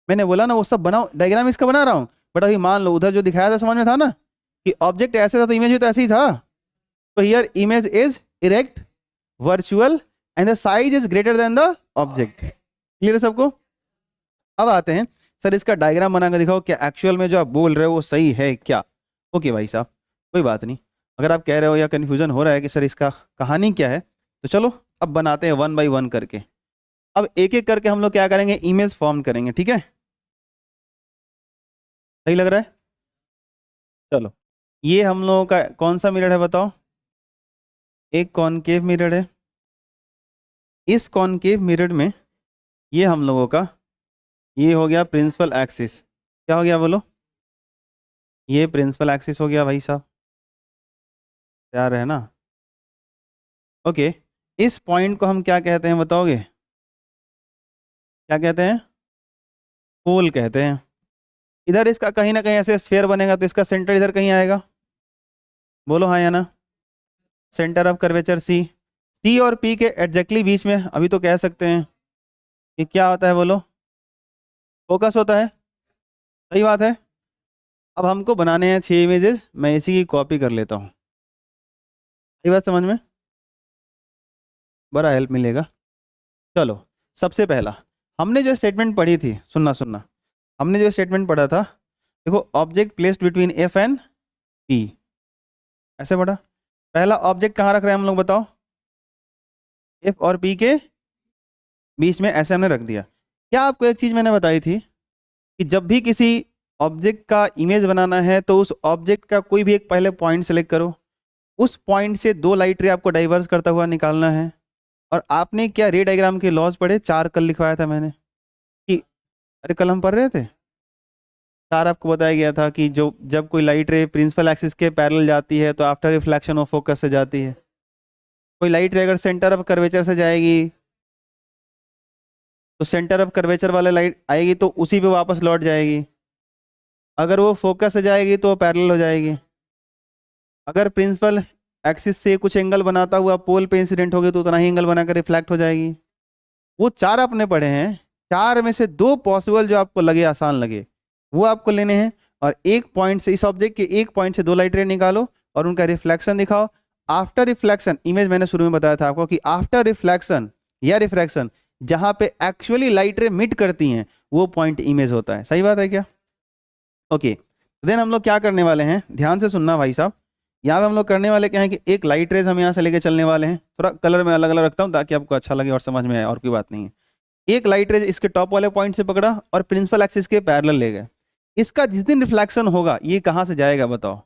मैंने बोला ना वो सब बनाओ, डायग्राम इसका बना रहा हूँ, बट अभी मान लो उधर जो दिखाया था समझ में था ना कि ऑब्जेक्ट ऐसे था तो इमेज भी तो ऐसे ही था। तो here image is erect, virtual, and the size is greater than the object. Clear है सबको? अब आते हैं, सर इसका डायग्राम बना कर दिखाओ, क्या एक्चुअल में जो आप बोल रहे हो वो सही है क्या? ओके भाई साहब, कोई बात नहीं, अगर आप कह रहे हो या कन्फ्यूजन हो रहा है कि सर इसका कहानी क्या है, तो चलो अब बनाते हैं 1 बाई 1 करके। अब एक एक करके हम लोग क्या करेंगे? इमेज फॉर्म करेंगे, ठीक है? सही लग रहा है? चलो, ये हम लोगों का कौन सा मिरर है बताओ? एक कॉनकेव मिरर है। इस कॉनकेव मिरर में ये हम लोगों का ये हो गया प्रिंसिपल एक्सिस। क्या हो गया बोलो? ये प्रिंसिपल एक्सिस हो गया भाई साहब, तैयार है ना? ओके, इस पॉइंट को हम क्या कहते हैं बताओगे? क्या कहते हैं? पोल कहते हैं। इधर इसका कहीं ना कहीं ऐसे स्फीयर बनेगा तो इसका सेंटर इधर कहीं आएगा। बोलो हाँ या ना। सेंटर ऑफ कर्वेचर सी, सी और पी के एग्जैक्टली बीच में अभी तो कह सकते हैं कि क्या होता है बोलो? फोकस होता है। सही बात है। अब हमको बनाने हैं 6 इमेजेस, मैं इसी की कॉपी कर लेता हूँ। सही बात समझ में? बड़ा हेल्प मिलेगा। चलो, सबसे पहला हमने जो स्टेटमेंट पढ़ी थी, सुनना, हमने जो स्टेटमेंट पढ़ा था, देखो object placed between F and P, ऐसे पढ़ा। पहला ऑब्जेक्ट कहाँ रख रहे हैं हम लोग बताओ? एफ और पी के बीच में, ऐसे हमने रख दिया। क्या आपको एक चीज़ मैंने बताई थी कि जब भी किसी ऑब्जेक्ट का इमेज बनाना है तो उस ऑब्जेक्ट का कोई भी एक पहले पॉइंट सेलेक्ट करो, उस पॉइंट से 2 लाइट रे आपको डाइवर्स करता हुआ निकालना है। और आपने क्या रे डायग्राम के लॉज पढ़े? 4 कल लिखवाया था मैंने कि, अरे कल हम पढ़ रहे थे 4, आपको बताया गया था कि जो जब कोई लाइट रे प्रिंसिपल एक्सिस के पैरेलल जाती है तो आफ्टर रिफ्लेक्शन ऑफ फोकस से जाती है। कोई लाइट रे अगर सेंटर ऑफ कर्वेचर से जाएगी तो सेंटर ऑफ कर्वेचर वाले लाइट आएगी तो उसी पे वापस लौट जाएगी। अगर वो फोकस से जाएगी तो पैरेलल हो जाएगी। अगर प्रिंसिपल एक्सिस से कुछ एंगल बनाता हुआ पोल पे इंसिडेंट होगी तो उतना ही एंगल बनाकर रिफ्लेक्ट हो जाएगी। वो 4 आपने पढ़े हैं, 4 में से 2 पॉसिबल जो आपको लगे आसान लगे वो आपको लेने हैं। और एक पॉइंट से, इस ऑब्जेक्ट के एक पॉइंट से 2 लाइट रे निकालो और उनका रिफ्लेक्शन दिखाओ। आफ्टर रिफ्लेक्शन, इमेज मैंने शुरू में बताया था आपको कि आफ्टर रिफ्लेक्शन या रिफ्रैक्शन जहां पे एक्चुअली लाइट रे मिट करती हैं वो पॉइंट इमेज होता है। सही बात है क्या? ओके, देन हम लोग क्या करने वाले हैं, ध्यान से सुनना भाई साहब। यहाँ पे हम लोग करने वाले क्या है कि एक लाइट रेज हम यहाँ से लेके चलने वाले हैं। थोड़ा कलर में अलग अलग रखता हूँ ताकि आपको अच्छा लगे और समझ में आए, और कोई बात नहीं है। एक लाइट रेज इसके टॉप वाले पॉइंट से पकड़ा और प्रिंसिपल एक्सिस के पैरेलल ले गए। इसका जिस दिन रिफ्लेक्शन होगा ये कहाँ से जाएगा बताओ?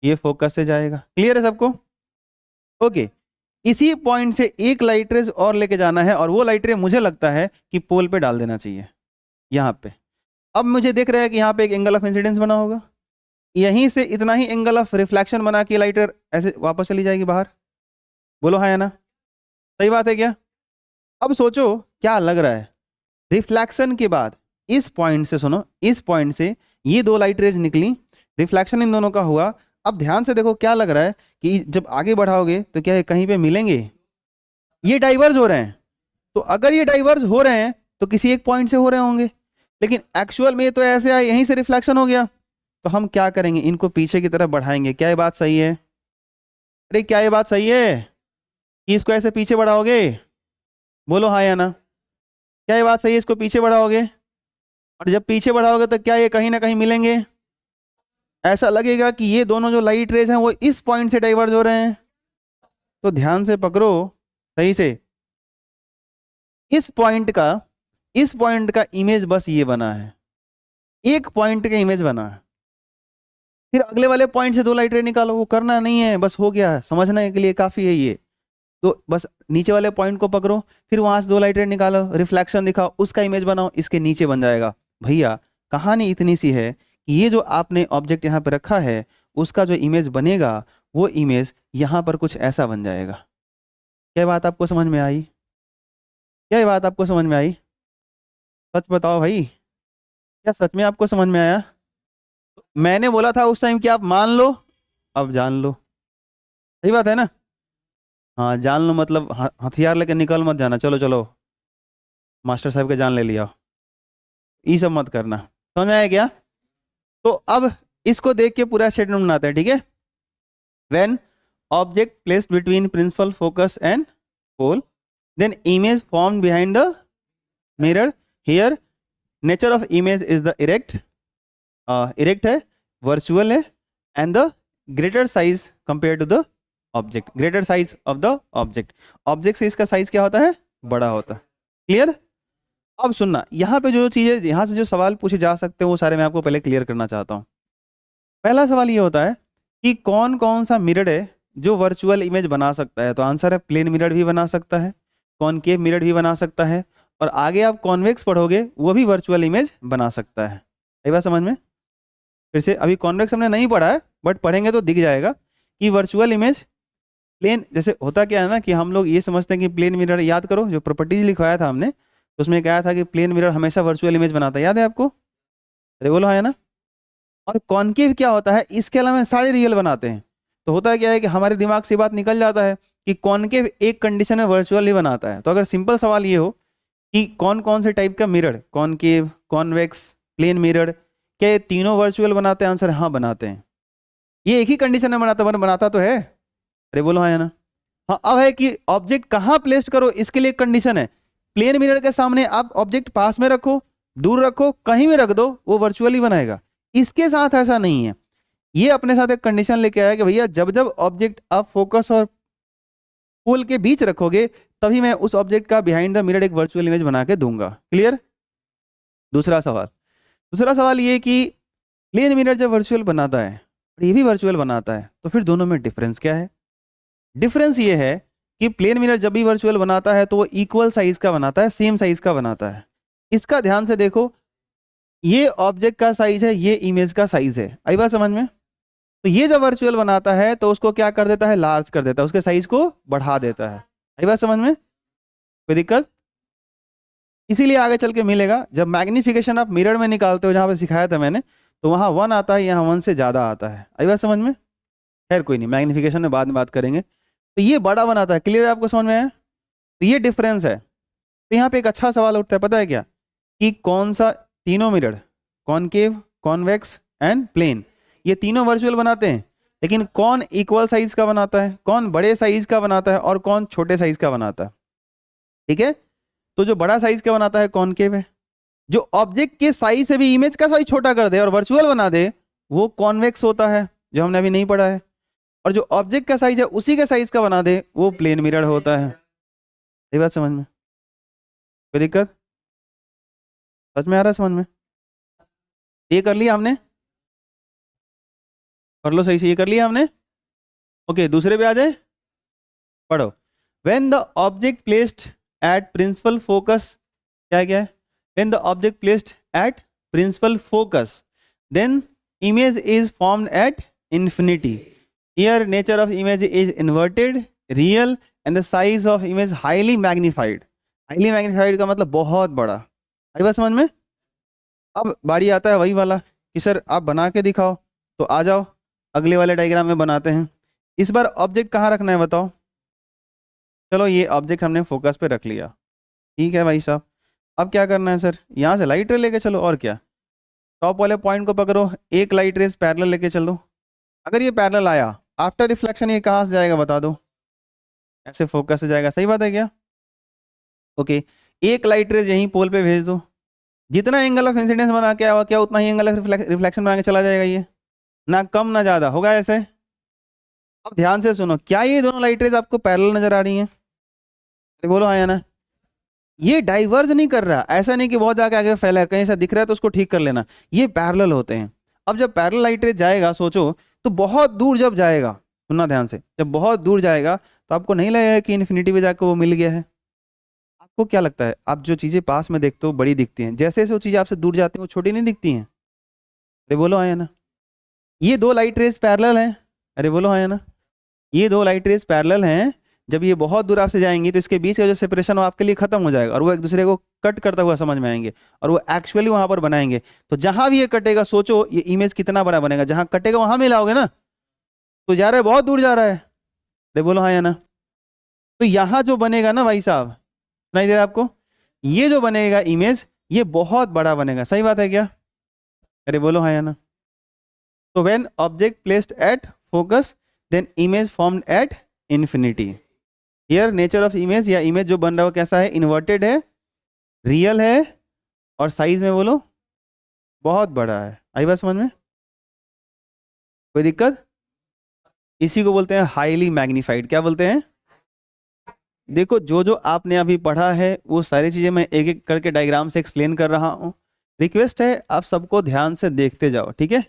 ये फोकस से जाएगा। क्लियर है सबको? ओके, इसी पॉइंट से एक लाइट रेज और लेके जाना है और वो लाइट रे मुझे लगता है कि पोल पे डाल देना चाहिए यहाँ पे। अब मुझे दिख रहा है कि यहाँ पे एक एंगल ऑफ इंसिडेंस बना होगा, यहीं से इतना ही एंगल ऑफ रिफ्लेक्शन बना के लाइट रे ऐसे वापस चली जाएगी बाहर। बोलो हाँ या ना? सही बात है क्या? अब सोचो क्या लग रहा है, रिफ्लेक्शन के बाद इस पॉइंट से, सुनो, इस पॉइंट से ये 2 लाइट रेज निकली, रिफ्लेक्शन इन दोनों का हुआ। अब ध्यान से देखो क्या लग रहा है कि जब आगे बढ़ाओगे तो क्या ये कहीं पे मिलेंगे? ये डाइवर्स हो रहे हैं। तो अगर ये डाइवर्स हो रहे हैं तो किसी एक पॉइंट से हो रहे होंगे, लेकिन एक्चुअल में तो ऐसे आए, यहीं से रिफ्लेक्शन हो गया। तो हम क्या करेंगे, इनको पीछे की तरफ बढ़ाएंगे। क्या ये बात सही है? अरे क्या ये बात सही है कि इसको ऐसे पीछे बढ़ाओगे? बोलो हाँ या ना? क्या ये बात सही है, इसको पीछे बढ़ाओगे? और जब पीछे बढ़ाओगे तो क्या ये कहीं ना कहीं मिलेंगे? ऐसा लगेगा कि ये दोनों जो लाइट रेज हैं वो इस पॉइंट से डाइवर्ज हो रहे हैं। तो ध्यान से पकड़ो सही से, इस पॉइंट का इमेज बस ये बना है, एक पॉइंट का इमेज बना है। फिर अगले वाले पॉइंट से 2 लाइट रे निकालो, वो करना नहीं है, बस हो गया, समझने के लिए काफी है ये। तो बस नीचे वाले पॉइंट को पकड़ो, फिर वहां से 2 लाइट रे निकालो, रिफ्लेक्शन दिखाओ, उसका इमेज बनाओ, इसके नीचे बन जाएगा। भैया कहानी इतनी सी है कि ये जो आपने ऑब्जेक्ट यहाँ पे रखा है उसका जो इमेज बनेगा वो इमेज यहाँ पर कुछ ऐसा बन जाएगा। क्या बात आपको समझ में आई? क्या ये बात आपको समझ में आई? सच बताओ भाई, क्या सच में आपको समझ में आया? मैंने बोला था उस टाइम कि आप मान लो, अब जान लो। सही बात है ना? हाँ जान लो, मतलब हथियार लेके निकल मत जाना। चलो चलो मास्टर साहब के जान ले लिया, ये सब मत करना। समझ में आया क्या? तो अब इसको देख के पूरा स्टेटमेंट बनाते हैं, ठीक है? When object placed between principal focus and pole, then image form behind the mirror. Here nature of image is the erect, erect है, वर्चुअल है, and the greater size compare to the object, greater size of the object. Object से इसका size क्या होता है? बड़ा होता है। क्लियर? अब सुनना, यहाँ पे जो चीजें, यहाँ से जो सवाल पूछे जा सकते हैं वो सारे मैं आपको पहले क्लियर करना चाहता हूँ। पहला सवाल ये होता है कि कौन कौन सा मिरर है जो वर्चुअल इमेज बना सकता है? तो आंसर है प्लेन मिरर भी बना सकता है, कॉनकेव मिरर भी बना सकता है, और आगे आप कॉन्वेक्स पढ़ोगे वो भी वर्चुअल इमेज बना सकता है। ये बात समझ में? फिर से, अभी कॉन्वेक्स हमने नहीं पढ़ा है बट पढ़ेंगे तो दिख जाएगा कि वर्चुअल इमेज प्लेन, जैसे होता क्या है ना कि हम लोग ये समझते हैं कि प्लेन मिरर, याद करो जो प्रॉपर्टीज लिखवाया था हमने तो उसमें कहा था कि प्लेन मिरर हमेशा वर्चुअल इमेज बनाता है, याद है आपको? अरे बोलो है ना? और कॉनकेव क्या होता है, इसके अलावा सारे रियल बनाते हैं। तो होता क्या है कि हमारे दिमाग से बात निकल जाता है कि कॉनकेव एक कंडीशन में वर्चुअल ही बनाता है। तो अगर सिंपल सवाल ये हो कि कौन कौन से टाइप का mirror, concave, convex, plane mirror, क्या ये तीनों वर्चुअल बनाते हैं? आंसर हाँ बनाते हैं। ये एक ही कंडीशन में बनाता तो है। अरे बोलो हाँ या ना? हाँ, अब है कि ऑब्जेक्ट कहाँ प्लेस करो, इसके लिए कंडीशन है। प्लेन मिरर के सामने आप ऑब्जेक्ट पास में रखो, दूर रखो, कहीं भी रख दो, वो वर्चुअली बनाएगा। इसके साथ ऐसा नहीं है, ये अपने साथ एक कंडीशन लेके आया कि भैया जब जब ऑब्जेक्ट आप फोकस और पोल के बीच रखोगे तभी मैं उस ऑब्जेक्ट का बिहाइंड द मिरर एक वर्चुअल इमेज बना के दूंगा। क्लियर? दूसरा सवाल ये कि प्लेन मिरर जब वर्चुअल बनाता है ये भी वर्चुअल बनाता है, तो फिर दोनों में डिफरेंस क्या है? डिफरेंस ये है कि प्लेन मिरर जब भी वर्चुअल बनाता है तो वो इक्वल साइज का बनाता है, सेम साइज का बनाता है। इसका ध्यान से देखो, ये ऑब्जेक्ट का साइज है, ये इमेज का साइज है। आई बात समझ में? तो ये जब वर्चुअल बनाता है तो उसको क्या कर देता है? लार्ज कर देता है, उसके साइज को बढ़ा देता है। आई बात समझ में? कोई दिक्कत? इसीलिए आगे चल के मिलेगा, जब मैग्निफिकेशन आप मिरर में निकालते हो, जहां पे सिखाया था मैंने, तो वहां 1 आता है, यहाँ 1 से ज्यादा आता है। आई बात समझ में? खैर कोई नहीं, मैग्निफिकेशन में बाद में बात करेंगे। तो ये बड़ा बनाता है। क्लियर है? आपको समझ में आया? तो ये डिफरेंस है। तो यहाँ पे एक अच्छा सवाल उठता है, पता है क्या? कि कौन सा तीनों mirror, concave, convex and plane, ये तीनों वर्चुअल बनाते हैं, लेकिन कौन इक्वल साइज का बनाता है, कौन बड़े साइज का बनाता है और कौन छोटे साइज का बनाता है? ठीक है, तो जो बड़ा साइज का बनाता है कॉनकेव है। जो ऑब्जेक्ट के साइज से भी इमेज का साइज छोटा कर दे और वर्चुअल बना दे, वो कॉन्वेक्स होता है, जो हमने अभी नहीं पढ़ा है। और जो ऑब्जेक्ट का साइज है उसी के साइज का बना दे, वो प्लेन मिरर होता है। ये बात समझ में? कोई दिक्कत? समझ में आ रहा है? समझ में? ये कर लिया हमने, कर लो सही से, ये कर लिया हमने। ओके, दूसरे पे आ जाए, पढ़ो। When the object placed at principal focus, क्या है क्या है? When the object placed at principal focus, then image is formed at infinity. Here nature of image is inverted, real and the size of image highly magnified. Highly magnified का मतलब बहुत बड़ा। आई बात समझ में? अब बारी आता है वही वाला कि सर आप बना के दिखाओ, तो आ जाओ अगले वाले डायग्राम में बनाते हैं। इस बार ऑब्जेक्ट कहाँ रखना है बताओ? चलो ये ऑब्जेक्ट हमने फोकस पे रख लिया, ठीक है भाई साहब। अब क्या करना है सर? यहाँ से लाइट रे लेके चलो, और क्या, टॉप वाले पॉइंट को पकड़ो, एक लाइट रेस पैरेलल लेके चल दो। अगर ये पैरेलल आया, आफ्टर रिफ्लेक्शन ये कहाँ से जाएगा बता दो? ऐसे फोकस से जाएगा। सही बात है क्या? ओके, एक लाइट रेस यहीं पोल पे भेज दो, जितना एंगल ऑफ इंसिडेंस बना के आया क्या उतना ही एंगल ऑफ रिफ्लेक्शन बना के चला जाएगा। ये ना कम ना ज़्यादा होगा ऐसे। अब ध्यान से सुनो, क्या ये दोनों लाइट रेस आपको पैरेलल नजर आ रही हैं? अरे बोलो हाँ या ना? ये डाइवर्ज नहीं कर रहा, ऐसा नहीं कि बहुत जाके आगे फैला है, कहीं ऐसा दिख रहा है तो उसको ठीक कर लेना। ये पैरेलल होते हैं। अब जब पैरेलल लाइट रे जाएगा, सोचो तो बहुत दूर जब जाएगा, सुनना ध्यान से, जब बहुत दूर जाएगा तो आपको नहीं लगेगा कि इन्फिनिटी पे जाकर वो मिल गया है? आपको क्या लगता है? आप जो चीज़ें पास में देखते हो बड़ी दिखती हैं, जैसे जैसे वो चीज़ें आपसे दूर जाती हैं वो छोटी नहीं दिखती हैं? अरे बोलो हाँ या ना? ये दो लाइट रेस पैरेलल हैं। अरे बोलो हाँ या ना? ये दो लाइट रेस पैरेलल हैं। जब ये बहुत दूर आपसे जाएंगी तो इसके बीच का जो सेपरेशन आपके लिए खत्म हो जाएगा और वो एक दूसरे को कट करता हुआ समझ में आएंगे और वो एक्चुअली वहां पर बनाएंगे। तो जहां भी ये कटेगा, सोचो ये इमेज कितना बड़ा बनेगा। जहां कटेगा वहां मिलाओगे ना, तो जा रहा है, बहुत दूर जा रहा है। अरे बोलो हाँ या ना? तो यहाँ जो बनेगा ना भाई साहब, सुनाई दे रहा है आपको? ये जो बनेगा इमेज, ये बहुत बड़ा बनेगा। सही बात है क्या? अरे बोलो हाँ या ना? तो when object placed at focus, then image formed at infinity. Here nature of image, या इमेज जो बन रहा है वो कैसा है? इन्वर्टेड है, रियल है और साइज में बोलो बहुत बड़ा है। आई बात समझ में? कोई दिक्कत? इसी को बोलते हैं हाईली मैग्नीफाइड। क्या बोलते हैं? देखो जो जो आपने अभी पढ़ा है वो सारी चीजें मैं एक एक करके डायग्राम से एक्सप्लेन कर रहा हूँ। रिक्वेस्ट है आप सबको ध्यान से देखते जाओ, ठीक है?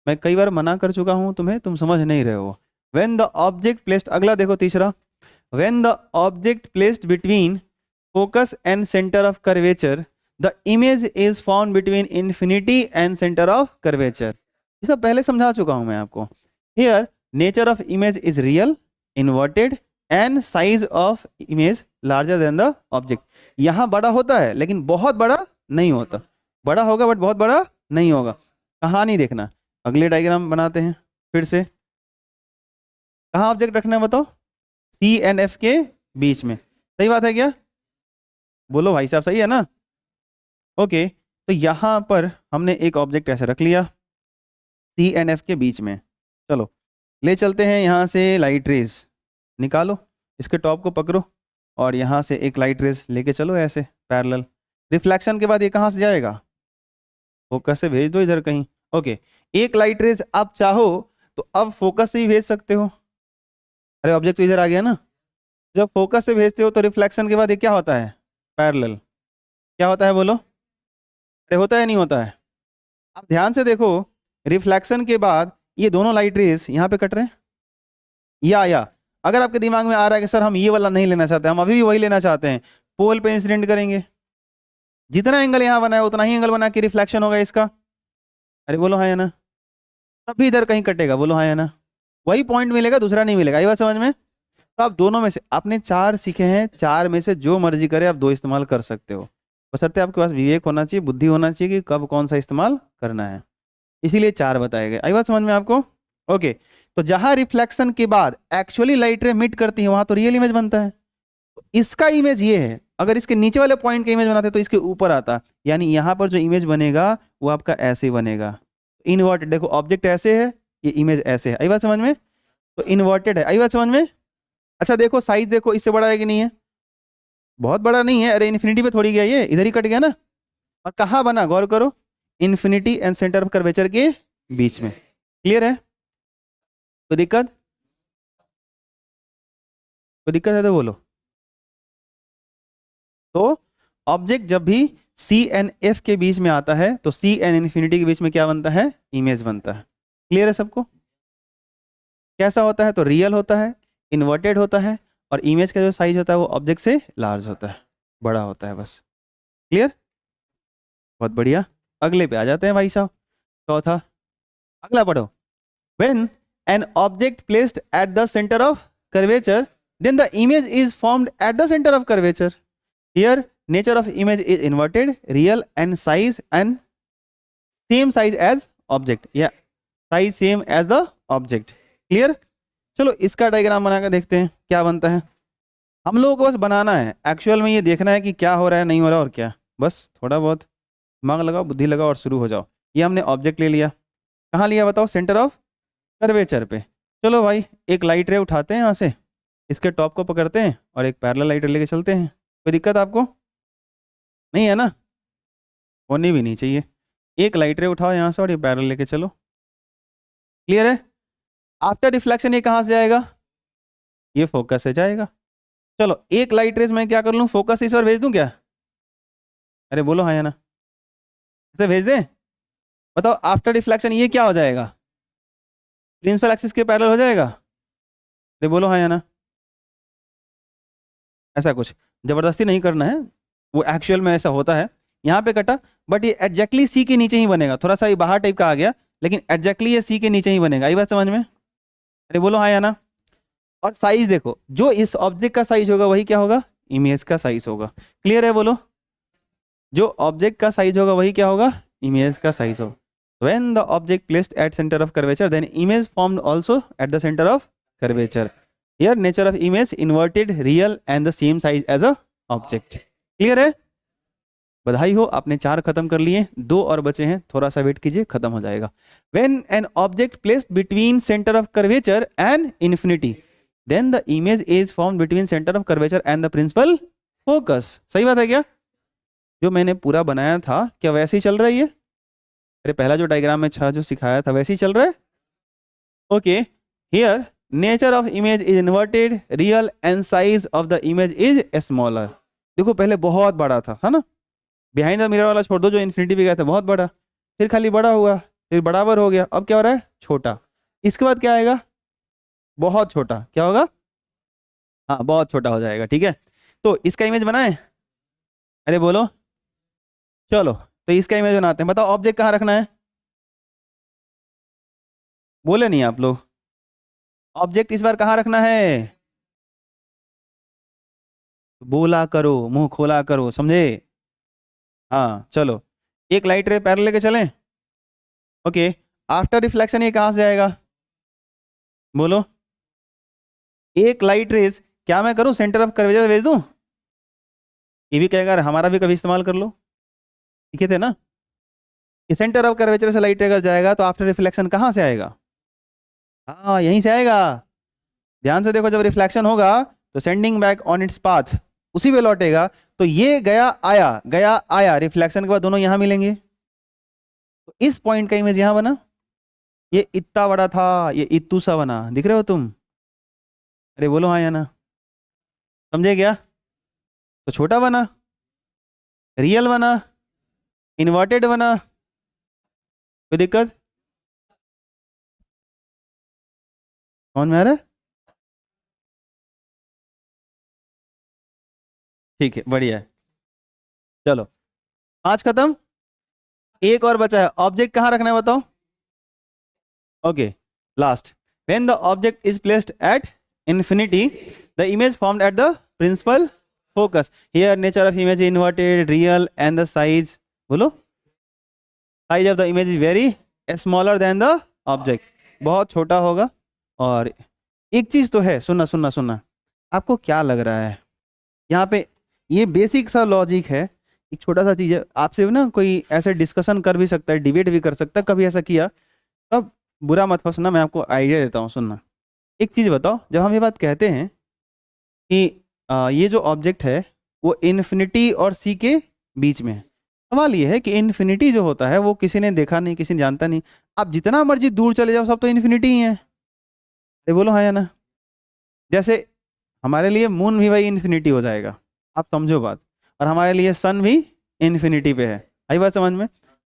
मैं कई बार मना कर चुका हूँ तुम्हें, तुम समझ नहीं रहे हो। व्हेन द ऑब्जेक्ट प्लेस्ड, अगला देखो तीसरा, when the object placed between focus and centre of curvature, the image is found between infinity and centre of curvature. ये सब पहले समझा चुका हूं मैं आपको। Here nature of image is real, inverted and size of image larger than the object. यहाँ बड़ा होता है लेकिन बहुत बड़ा नहीं होता, बड़ा होगा बट बहुत बड़ा नहीं होगा। कहानी देखना, अगले डायग्राम बनाते हैं फिर से। कहाँ ऑब्जेक्ट रखना है बताओ? सी एंड एफ के बीच में। सही बात है क्या? बोलो भाई साहब, सही है ना? ओके, तो यहाँ पर हमने एक ऑब्जेक्ट ऐसे रख लिया सी एंड एफ के बीच में। चलो ले चलते हैं यहाँ से लाइट रेज निकालो, इसके टॉप को पकड़ो और यहाँ से एक लाइट रेज लेके चलो ऐसे पैरेलल। रिफ्लेक्शन के बाद ये कहाँ से जाएगा? फोकस से भेज दो इधर कहीं। ओके, एक लाइट रेज आप चाहो तो अब फोकस से ही भेज सकते हो। अरे ऑब्जेक्ट तो इधर आ गया ना। जब फोकस से भेजते हो तो रिफ्लेक्शन के बाद ये क्या होता है? पैरेलल। क्या होता है बोलो? अरे होता है नहीं होता है? अब ध्यान से देखो, रिफ्लेक्शन के बाद ये दोनों लाइट रेज यहाँ पे कट रहे हैं, या अगर आपके दिमाग में आ रहा है कि सर हम ये वाला नहीं लेना चाहते, हम अभी भी वही लेना चाहते हैं, पोल पे इंसिडेंट करेंगे, जितना एंगल यहाँ बना है उतना ही एंगल बना के रिफ्लेक्शन होगा इसका। अरे बोलो हाँ या ना, तभी इधर कहीं कटेगा, बोलो हाँ या ना, वही पॉइंट मिलेगा, दूसरा नहीं मिलेगा। ये बात समझ में? तो आप दोनों में से, आपने 4 सीखे हैं, 4 में से जो मर्जी करे आप 2 इस्तेमाल कर सकते हो, बशर्ते आपके पास विवेक होना चाहिए, बुद्धि होना चाहिए कि कब कौन सा इस्तेमाल करना है, इसीलिए 4 बताए गए। आई बात समझ में आपको? ओके, तो जहां रिफ्लेक्शन के बाद एक्चुअली लाइट रे मिट करती है वहां तो रियल इमेज बनता है। तो इसका इमेज ये है, अगर इसके नीचे वाले पॉइंट का इमेज बनाते तो इसके ऊपर आता, यानी यहां पर जो इमेज बनेगा वो आपका ऐसे बनेगा, इनवर्टेड। देखो ऑब्जेक्ट ऐसे है, ये इमेज ऐसे है। आई बात समझ में? तो इनवर्टेड है। आई बात समझ में? अच्छा देखो साइज देखो, इससे बड़ा है कि नहीं है? बहुत बड़ा नहीं है, अरे इन्फिनिटी पे थोड़ी गया, ये इधर ही कट गया ना। और कहाँ बना, गौर करो, infinity and centre of curvature के बीच में। क्लियर है? कोई दिक्कत? कोई दिक्कत है तो बोलो। तो ऑब्जेक्ट जब भी सी एंड एफ के बीच में आता है तो सी एंड इन्फिनिटी के बीच में क्या बनता है? इमेज बनता है। क्लियर है सबको? कैसा होता है? तो रियल होता है, इन्वर्टेड होता है, और इमेज का जो साइज होता है वो ऑब्जेक्ट से लार्ज होता है, बड़ा होता है बस। क्लियर? बहुत बढ़िया, अगले पे आ जाते हैं भाई साहब। चौथा, अगला पढ़ो। When an object placed at the centre of curvature then the image is formed at the center of curvature. Here nature of image is inverted, real and size and same size as object, yeah size same as the object. Clear? चलो इसका diagram बनाकर देखते हैं क्या बनता है। हम लोगों को बस बनाना है, एक्चुअल में ये देखना है कि क्या हो रहा है नहीं हो रहा और क्या, बस थोड़ा बहुत दिमाग लगाओ, बुद्धि लगाओ और शुरू हो जाओ। ये हमने ऑब्जेक्ट ले लिया, कहाँ लिया बताओ? सेंटर ऑफ कर्वेचर पे। चलो भाई एक लाइट रे उठाते हैं यहाँ से, इसके टॉप को पकड़ते हैं और एक पैरेलल लाइट लेके चलते हैं। कोई दिक्कत आपको नहीं है ना? होनी भी नहीं चाहिए। एक लाइट रे उठाओ यहाँ से और ये पैरेलल लेके चलो। क्लियर है? आफ्टर रिफ्लेक्शन ये कहाँ से आएगा? ये फोकस से जाएगा। चलो एक लाइट रेज मैं क्या कर लूँ, फोकस इस बार भेज दूँ क्या? अरे बोलो हाँ या ना, इसे भेज दें? बताओ आफ्टर रिफ्लेक्शन ये क्या हो जाएगा? प्रिंसिपल एक्सिस के पैरेलल हो जाएगा। अरे बोलो हाँ या ना। ऐसा कुछ जबरदस्ती नहीं करना है, वो एक्चुअल में ऐसा होता है। यहाँ पे कटा, बट ये एग्जैक्टली सी के नीचे ही बनेगा, थोड़ा सा ये बाहर टाइप का आ गया, लेकिन एग्जैक्टली ये सी के नीचे ही बनेगा। ये बात समझ में? अरे बोलो हाँ या ना। और साइज देखो, जो इस ऑब्जेक्ट का साइज होगा वही क्या होगा? इमेज का साइज होगा। क्लियर है? बोलो, जो ऑब्जेक्ट का साइज होगा वही क्या होगा? इमेज का साइज होगा। When the object placed at center of curvature, then image formed also at the center of curvature. Here nature of image inverted, real and the same size as a object. Clear है? बधाई हो, आपने 4 खत्म कर लिए, 2 और बचे हैं, थोड़ा सा वेट कीजिए, खत्म हो जाएगा। When an object placed between center of curvature and infinity, then the image is formed between center of curvature and the principal focus. सही बात है क्या? जो मैंने पूरा बनाया था क्या वैसे ही चल रही है? अरे पहला जो डायग्राम में जो सिखाया था वैसे ही चल रहा है। Okay, here nature of image is inverted, real and size of the image is smaller. देखो पहले बहुत बड़ा था, है ना? बिहाइंड द मिरर वाला छोड़ दो, जो इन्फिनिटी पे गया था बहुत बड़ा, फिर खाली बड़ा हुआ, फिर बराबर हो गया, अब क्या हो रहा है? छोटा। इसके बाद क्या आएगा? बहुत छोटा। क्या होगा? हाँ बहुत छोटा हो जाएगा। ठीक है, तो इसका इमेज बनाए। अरे बोलो, चलो तो इसका इमेज बनाते हैं। बताओ ऑब्जेक्ट कहाँ रखना है? बोले नहीं आप लोग। ऑब्जेक्ट इस बार कहाँ रखना है? बोला करो, मुंह खोला करो, समझे? हाँ चलो, एक लाइट रे पैरेलल लेके चलें। ओके, आफ्टर रिफ्लेक्शन ये कहाँ से आएगा? बोलो, एक लाइट रेज क्या मैं करूँ सेंटर ऑफ कर्वेचर भेज दूँ? ये भी कहेगा हमारा भी कभी इस्तेमाल कर लो। ठीक है थे ना? कि सेंटर ऑफ कर्वेचर से लाइट रे अगर जाएगा तो आफ्टर रिफ्लेक्शन कहाँ से आएगा? हाँ यहीं से आएगा। ध्यान से देखो, जब रिफ्लेक्शन होगा तो sending back on its path, उसी पे लौटेगा। तो ये गया आया, रिफ्लेक्शन के बाद दोनों यहां मिलेंगे। तो इस पॉइंट का इमेज यहां बना, ये इतना बड़ा था, ये इतू सा बना। दिख रहे हो तुम? अरे बोलो हाँ या ना, समझे क्या? तो छोटा बना, रियल बना, इन्वर्टेड बना। कोई दिक्कत? समझ में आ रहा है? ठीक है, बढ़िया है। चलो 5 खत्म, एक और बचा है। ऑब्जेक्ट कहाँ रखना है बताओ? Okay, last. When the object is placed at infinity the image formed at the principal focus. Here nature of image inverted real and the size, बोलो, size of the image is very smaller than the object, बहुत छोटा होगा। और एक चीज तो है, सुनना सुनना सुनना, आपको क्या लग रहा है यहाँ पे? ये बेसिक सा लॉजिक है, एक छोटा सा चीज है। आपसे ना कोई ऐसे डिस्कशन कर भी सकता है, डिबेट भी कर सकता है, कभी ऐसा किया तब बुरा मत फंसना, मैं आपको आइडिया देता हूँ, सुनना। एक चीज बताओ, जब हम ये बात कहते हैं कि ये जो ऑब्जेक्ट है वो इन्फिनिटी और सी के बीच में है, सवाल ये है कि इन्फिनिटी जो होता है वो किसी ने देखा नहीं, किसी ने जानता नहीं। आप जितना मर्जी दूर चले जाओ, सब तो इन्फिनिटी ही है। ये बोलो हाँ या ना? जैसे हमारे लिए मून भी भाई इन्फिनिटी हो जाएगा, आप समझो बात, और हमारे लिए सन भी इन्फिनिटी पे है। आई बात समझ में?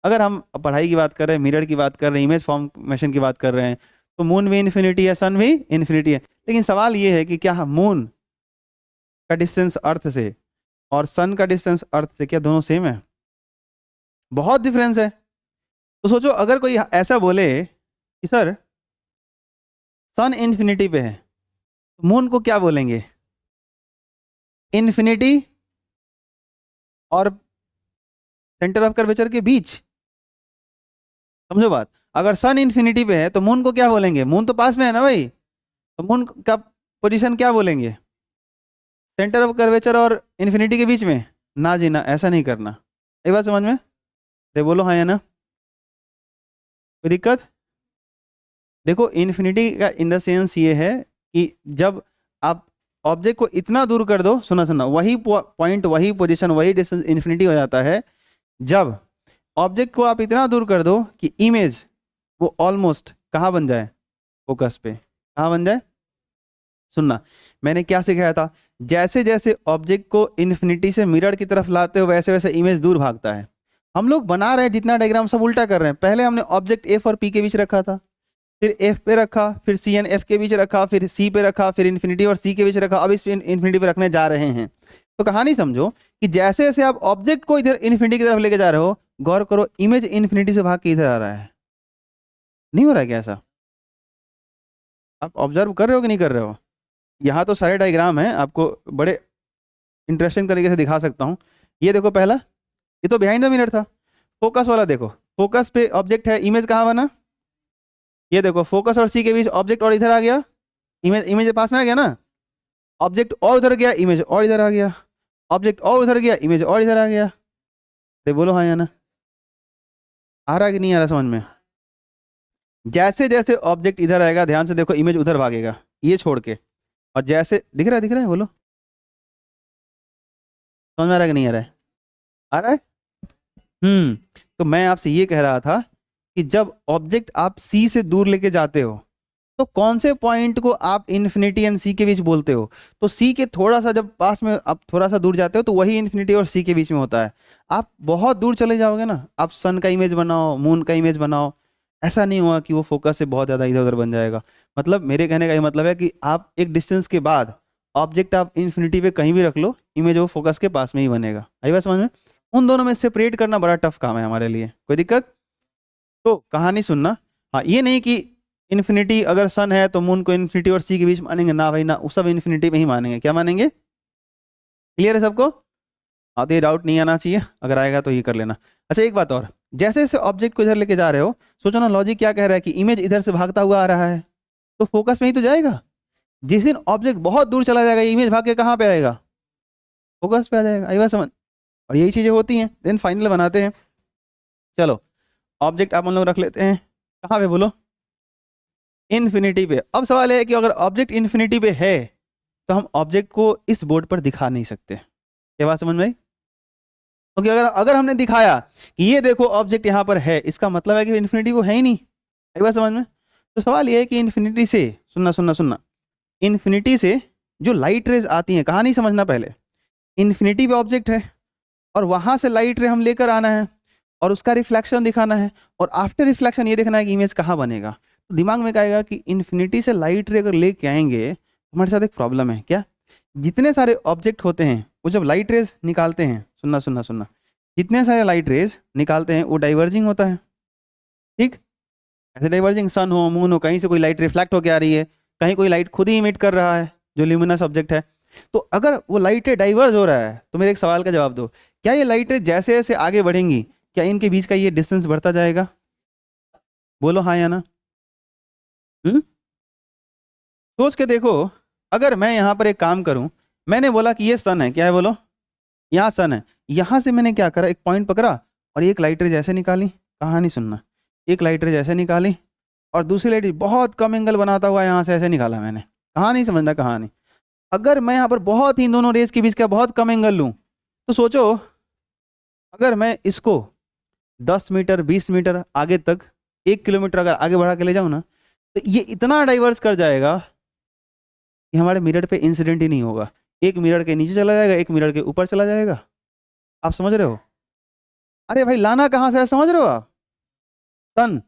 अगर हम पढ़ाई की बात कर रहे हैं, मिरर की बात कर रहे हैं, इमेज फॉर्मेशन की बात कर रहे हैं, तो मून भी इन्फिनिटी है, सन भी इन्फिनिटी है। लेकिन सवाल ये है कि क्या मून का डिस्टेंस अर्थ से और सन का डिस्टेंस अर्थ से क्या दोनों सेम है? बहुत डिफरेंस है। तो सोचो अगर कोई ऐसा बोले कि सर सन इन्फिनिटी पे है, तो मून को क्या बोलेंगे? इन्फिनिटी और सेंटर ऑफ कर्वेचर के बीच। समझो बात, अगर सन इन्फिनिटी पे है तो मून को क्या बोलेंगे? मून तो पास में है ना भाई, तो मून का पोजीशन क्या बोलेंगे? सेंटर ऑफ कर्वेचर और इन्फिनिटी के बीच में? ना जी ना, ऐसा नहीं करना। एक बात समझ में? अरे बोलो हाँ या ना, कोई दिक्कत? देखो इन्फिनिटी का इन द सेंस ये है कि जब आप ऑब्जेक्ट को इतना दूर कर दो, सुना सुना, वही पॉइंट, वही पोजीशन, वही डिस्टेंस इन्फिनिटी हो जाता है जब ऑब्जेक्ट को आप इतना दूर कर दो कि इमेज वो ऑलमोस्ट कहाँ बन जाए? फोकस पे। कहाँ बन जाए? सुनना, मैंने क्या सिखाया था? जैसे जैसे ऑब्जेक्ट को इन्फिनिटी से मिरर की तरफ लाते हो वैसे वैसे इमेज दूर भागता है। हम लोग बना रहे हैं जितना डायग्राम सब उल्टा कर रहे हैं। पहले हमने ऑब्जेक्ट एफ और पी के बीच रखा था, फिर एफ पे रखा, फिर सी एन एफ के बीच रखा, फिर सी पे रखा, फिर इन्फिनिटी और सी के बीच रखा, अब इस इन्फिनिटी पे रखने जा रहे हैं। तो कहानी समझो कि जैसे जैसे आप ऑब्जेक्ट को इधर इन्फिनिटी की तरफ लेके जा रहे हो, गौर करो इमेज इन्फिनिटी से भाग के इधर आ रहा है। नहीं हो रहा है क्या ऐसा? आप ऑब्जर्व कर रहे हो कि नहीं कर रहे हो? यहाँ तो सारे डायग्राम हैं, आपको बड़े इंटरेस्टिंग तरीके से दिखा सकता हूँ। ये देखो पहला, ये तो बिहाइंड द मिरर था। फोकस वाला देखो, फोकस पे ऑब्जेक्ट है, इमेज कहाँ बना? ये देखो फोकस और सी के बीच ऑब्जेक्ट और इधर आ गया, इमेज इमेज पास में आ गया ना। ऑब्जेक्ट और उधर गया, इमेज और इधर आ गया, ऑब्जेक्ट और उधर गया, इमेज और इधर आ गया। अरे बोलो हाँ या ना, आ रहा कि नहीं आ रहा समझ में? जैसे जैसे ऑब्जेक्ट इधर आएगा, ध्यान से देखो, इमेज उधर भागेगा ये छोड़ के, और जैसे दिख रहा है, बोलो समझ में आ रहा है कि नहीं आ रहा है? आ रहा है? तो मैं आपसे ये कह रहा था कि जब ऑब्जेक्ट आप सी से दूर लेके जाते हो तो कौन से पॉइंट को आप इन्फिनिटी एंड सी के बीच बोलते हो? तो सी के थोड़ा सा जब पास में आप थोड़ा सा दूर जाते हो तो वही इन्फिनिटी और सी के बीच में होता है। आप बहुत दूर चले जाओगे ना, आप सन का इमेज बनाओ, मून का इमेज बनाओ, ऐसा नहीं हुआ कि वो फोकस से बहुत ज़्यादा इधर उधर बन जाएगा। मतलब मेरे कहने का ये मतलब है कि आप एक डिस्टेंस के बाद ऑब्जेक्ट आप इन्फिनिटी पे कहीं भी रख लो, इमेज वो फोकस के पास में ही बनेगा। आई बात समझ में? उन दोनों में सेपरेट करना बड़ा टफ काम है हमारे लिए। कोई दिक्कत? तो कहानी सुनना, हाँ, ये नहीं कि इन्फिनिटी अगर सन है तो मून को इन्फिनिटी और सी के बीच मानेंगे, ना भाई ना, वो सब इन्फिनिटी में ही मानेंगे। क्या मानेंगे? क्लियर है सबको? हाँ, तो ये डाउट नहीं आना चाहिए, अगर आएगा तो ये कर लेना। अच्छा एक बात और, जैसे जैसे ऑब्जेक्ट को इधर लेके जा रहे हो, सोचो ना लॉजिक क्या कह रहा है कि इमेज इधर से भागता हुआ आ रहा है तो फोकस में ही तो जाएगा। जिस दिन ऑब्जेक्ट बहुत दूर चला जाएगा, इमेज भाग के कहाँ पे आएगा? फोकस पे आ जाएगा। आई बात समझ? और यही चीजें होती हैं, देन फाइनल बनाते हैं। चलो ऑब्जेक्ट आप हम लोग रख लेते हैं कहाँ पे, बोलो? इन्फिनिटी पे। अब सवाल है कि अगर ऑब्जेक्ट इन्फिनिटी पे है तो हम ऑब्जेक्ट को इस बोर्ड पर दिखा नहीं सकते। क्या बात समझ में आई? क्योंकि अगर अगर हमने दिखाया कि ये देखो ऑब्जेक्ट यहाँ पर है, इसका मतलब है कि इन्फिनिटी वो है ही नहीं। एक बात समझ में? तो सवाल ये है कि इन्फिनिटी से, सुनना सुनना सुनना, इन्फिनिटी से जो लाइट रेज आती हैं, कहाँ नहीं समझना पहले, इन्फिनिटी पे ऑब्जेक्ट है और वहां से लाइट रे हम लेकर आना है और उसका रिफ्लेक्शन दिखाना है, और आफ्टर रिफ्लेक्शन ये देखना है कि इमेज कहाँ बनेगा। तो दिमाग में क्या आएगा कि इन्फिनिटी से लाइट रे अगर लेके आएंगे तो हमारे साथ एक प्रॉब्लम है क्या, जितने सारे ऑब्जेक्ट होते हैं वो जब लाइट रेज निकालते हैं, सुनना सुनना सुनना, जितने सारे लाइट रेज निकालते हैं वो डाइवर्जिंग होता है, ठीक। ऐसे डाइवर्जिंग सन हो, मून हो, कहीं से कोई लाइट रिफ्लेक्ट होकर आ रही है, कहीं कोई लाइट खुद ही इमिट कर रहा है जो ल्यूमिनस ऑब्जेक्ट है। तो अगर वो लाइट रे डाइवर्ज हो रहा है तो मेरे एक सवाल का जवाब दो, क्या ये लाइट रे जैसे जैसे आगे बढ़ेंगी क्या इनके बीच का ये डिस्टेंस बढ़ता जाएगा? बोलो हाँ या ना। सोच के देखो, अगर मैं यहाँ पर एक काम करूँ, मैंने बोला कि ये सन है, क्या है बोलो, यहाँ सन है, यहाँ से मैंने क्या करा, एक पॉइंट पकड़ा और एक लाइट रे जैसे निकाली, कहानी सुनना, एक लाइट रे जैसे निकाली और दूसरी लाइट बहुत कम एंगल बनाता हुआ यहाँ से ऐसे निकाला मैंने, कहानी समझना कहानी। अगर मैं यहाँ पर बहुत ही इन दोनों रेज के बीच का बहुत कम एंगल लूँ तो सोचो, अगर मैं इसको 10 मीटर 20 मीटर आगे तक 1 किलोमीटर अगर आगे बढ़ा के ले जाऊँ ना, तो ये इतना डाइवर्स कर जाएगा कि हमारे मिरर पे इंसिडेंट ही नहीं होगा, एक मिरर के नीचे चला जाएगा, एक मिरर के ऊपर चला जाएगा। आप समझ रहे हो? अरे भाई लाना कहाँ से है, समझ रहे हो आप? सन,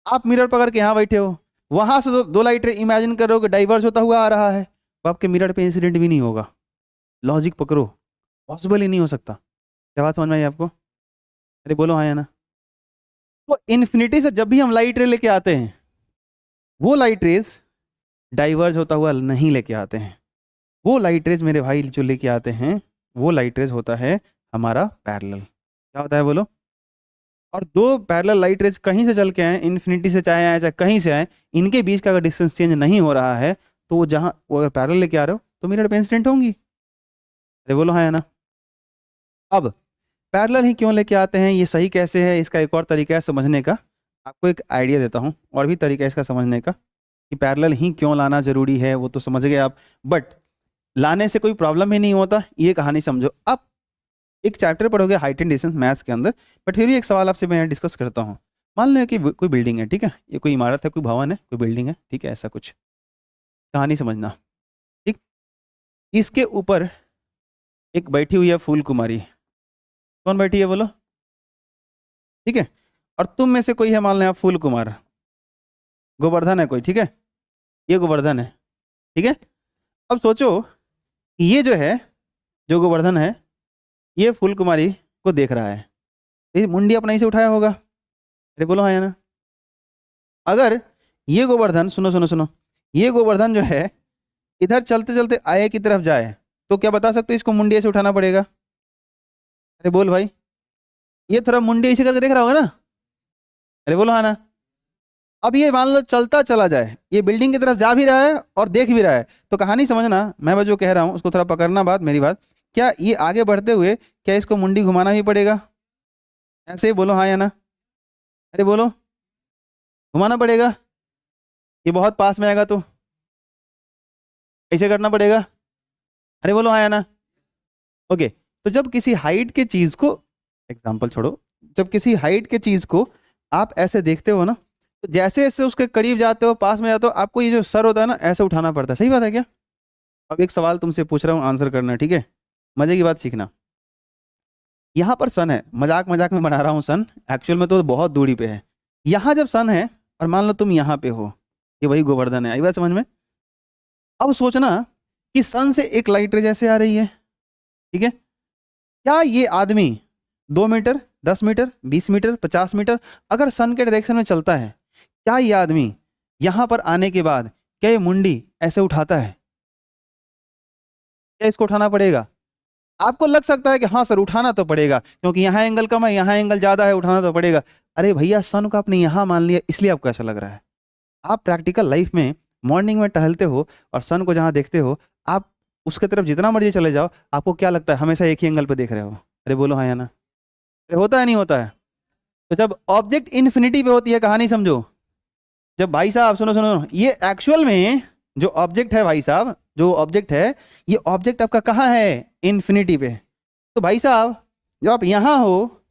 आप मिरर पकड़ के यहाँ बैठे हो, वहां से दो लाइट इमेजिन करो कि डाइवर्स होता हुआ आ रहा है, तो आपके मिरर पे इंसिडेंट भी नहीं होगा। लॉजिक पकड़ो, पॉसिबल ही नहीं हो सकता। क्या बात समझ में आई आपको? अरे बोलो हाँ या ना। तो इन्फिनिटी से जब भी हम लाइट रे लेके आते हैं, वो लाइट रेज डाइवर्ज होता हुआ नहीं लेके आते हैं, वो लाइट रेज मेरे भाई जो लेके आते हैं वो लाइट रेज होता है हमारा पैरेलल। क्या होता है बोलो? और दो पैरेलल लाइट रेज कहीं से चल के आए, इन्फिनिटी से चाहे आए चाहे कहीं से आए, इनके बीच का अगर डिस्टेंस चेंज नहीं हो रहा है तो वो जहाँ वो अगर पैरेलल लेके आ रहे हो तो मिरर पे इंसिडेंट होंगी। अरे बोलो हाँ या ना। अब पैरेलल ही क्यों लेके आते हैं, ये सही कैसे है, इसका एक और तरीका है समझने का, आपको एक आइडिया देता हूँ, और भी तरीका है इसका समझने का कि पैरेलल ही क्यों लाना जरूरी है, वो तो समझ गए आप, बट लाने से कोई प्रॉब्लम ही नहीं होता, ये कहानी समझो। आप एक चैप्टर पढ़ोगे हाइट एंड डिस्टेंस मैथ्स के अंदर, बट फिर भी एक सवाल आपसे मैं डिस्कस करता हूँ। मान लो कि कोई बिल्डिंग है, ठीक है, ये कोई इमारत है, कोई भवन है, कोई बिल्डिंग है, ठीक है, ऐसा कुछ, कहानी समझना, ठीक। इसके ऊपर एक बैठी हुई है फूल कुमारी, कौन बैठी है बोलो, ठीक है, और तुम में से कोई है, मान लें आप फूल कुमार, गोवर्धन है कोई, ठीक है, ये गोवर्धन है, ठीक है। अब सोचो ये जो है, जो गोवर्धन है, ये फूल कुमारी को देख रहा है, ये मुंडी अपना ही से उठाया होगा। अरे बोलो हाँ या ना। अगर ये गोवर्धन, सुनो सुनो सुनो, ये गोवर्धन जो है इधर चलते चलते आए की तरफ जाए तो क्या बता सकते हो इसको मुंडी ऐसे उठाना पड़ेगा? अरे बोल भाई, ये थोड़ा मुंडी ऐसे करके देख रहा होगा ना। अरे बोलो हाँ ना। अब ये मान लो चलता चला जाए, ये बिल्डिंग की तरफ जा भी रहा है और देख भी रहा है, तो कहानी समझना, मैं बस जो कह रहा हूँ उसको थोड़ा पकड़ना, बात मेरी बात, क्या ये आगे बढ़ते हुए क्या इसको मुंडी घुमाना भी पड़ेगा? ऐसे ही बोलो हाँ या ना। अरे बोलो, घुमाना पड़ेगा, ये बहुत पास में आएगा तो ऐसे करना पड़ेगा। अरे बोलो हाँ या ना। ओके, तो जब किसी हाइट के चीज को, एग्जाम्पल छोड़ो, जब किसी हाइट के चीज को आप ऐसे देखते हो ना, तो जैसे जैसे उसके करीब जाते हो, पास में जाते हो, आपको ये जो सर होता है ना ऐसे उठाना पड़ता है, सही बात है क्या? अब एक सवाल तुमसे पूछ रहा हूँ, आंसर करना, ठीक है, मजे की बात सीखना। यहाँ पर सन है, मजाक मजाक में बना रहा हूँ सन, एक्चुअल में तो बहुत दूरी पे है। यहाँ जब सन है और मान लो तुम यहाँ पे हो, ये वही गोवर्धन है, आई बात समझ में? अब सोचना कि सन से एक लाइट रे जैसे आ रही है, ठीक है, क्या ये आदमी 2 मीटर 10 मीटर 20 मीटर 50 मीटर अगर सन के डायरेक्शन में चलता है, क्या ये आदमी यहां पर आने के बाद क्या ये मुंडी ऐसे उठाता है? क्या इसको उठाना पड़ेगा? आपको लग सकता है कि हाँ सर उठाना तो पड़ेगा क्योंकि यहाँ एंगल कम है, यहाँ एंगल ज्यादा है, उठाना तो पड़ेगा। अरे भैया, सन को आपने यहाँ मान लिया इसलिए आपको ऐसा लग रहा है। आप प्रैक्टिकल लाइफ में मॉर्निंग में टहलते हो और सन को जहाँ देखते हो, आप उसके तरफ जितना मर्जी चले जाओ, आपको क्या लगता है, हमेशा एक ही एंगल पे देख रहे हो। अरे बोलो हाँ या ना। अरे होता है नहीं होता है? तो जब ऑब्जेक्ट इन्फिनिटी पे होती है, कहानी समझो, जब भाई साहब सुनो सुनो, ये एक्चुअल में जो ऑब्जेक्ट है भाई साहब, जो ऑब्जेक्ट है, ये ऑब्जेक्ट आपका कहाँ है? इन्फिनिटी पे। तो भाई साहब जब आप यहाँ हो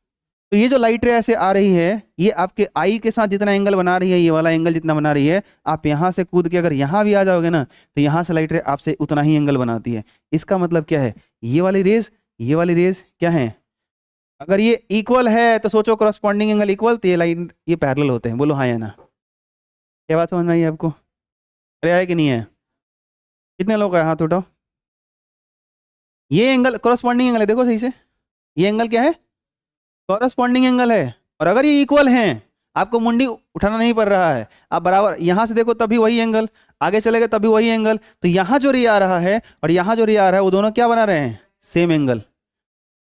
तो ये जो लाइट रे ऐसे आ रही है, ये आपके आई के साथ जितना एंगल बना रही है, ये वाला एंगल जितना बना रही है, आप यहाँ से कूद के अगर यहाँ भी आ जाओगे ना, तो यहाँ से लाइट रे आपसे उतना ही एंगल बनाती है। इसका मतलब क्या है, ये वाली रेज क्या है, अगर ये इक्वल है तो सोचो करस्पॉन्डिंग एंगल इक्वल, तो ये लाइन ये पैरेलल होते हैं। बोलो हाँ या ना। क्या बात समझ में आई आपको? अरे आया कि नहीं है? कितने लोग हैं, हाथ उठाओ। ये एंगल कॉरस्पॉन्डिंग एंगल है, देखो सही से, ये एंगल क्या है? कॉरस्पॉन्डिंग एंगल है। और अगर ये इक्वल हैं, आपको मुंडी उठाना नहीं पड़ रहा है, आप बराबर यहां से देखो तभी वही एंगल, आगे चले गए तभी वही एंगल, तो यहाँ जो रे आ रहा है और यहाँ जो रे आ रहा है वो दोनों क्या बना रहे हैं? Same angle.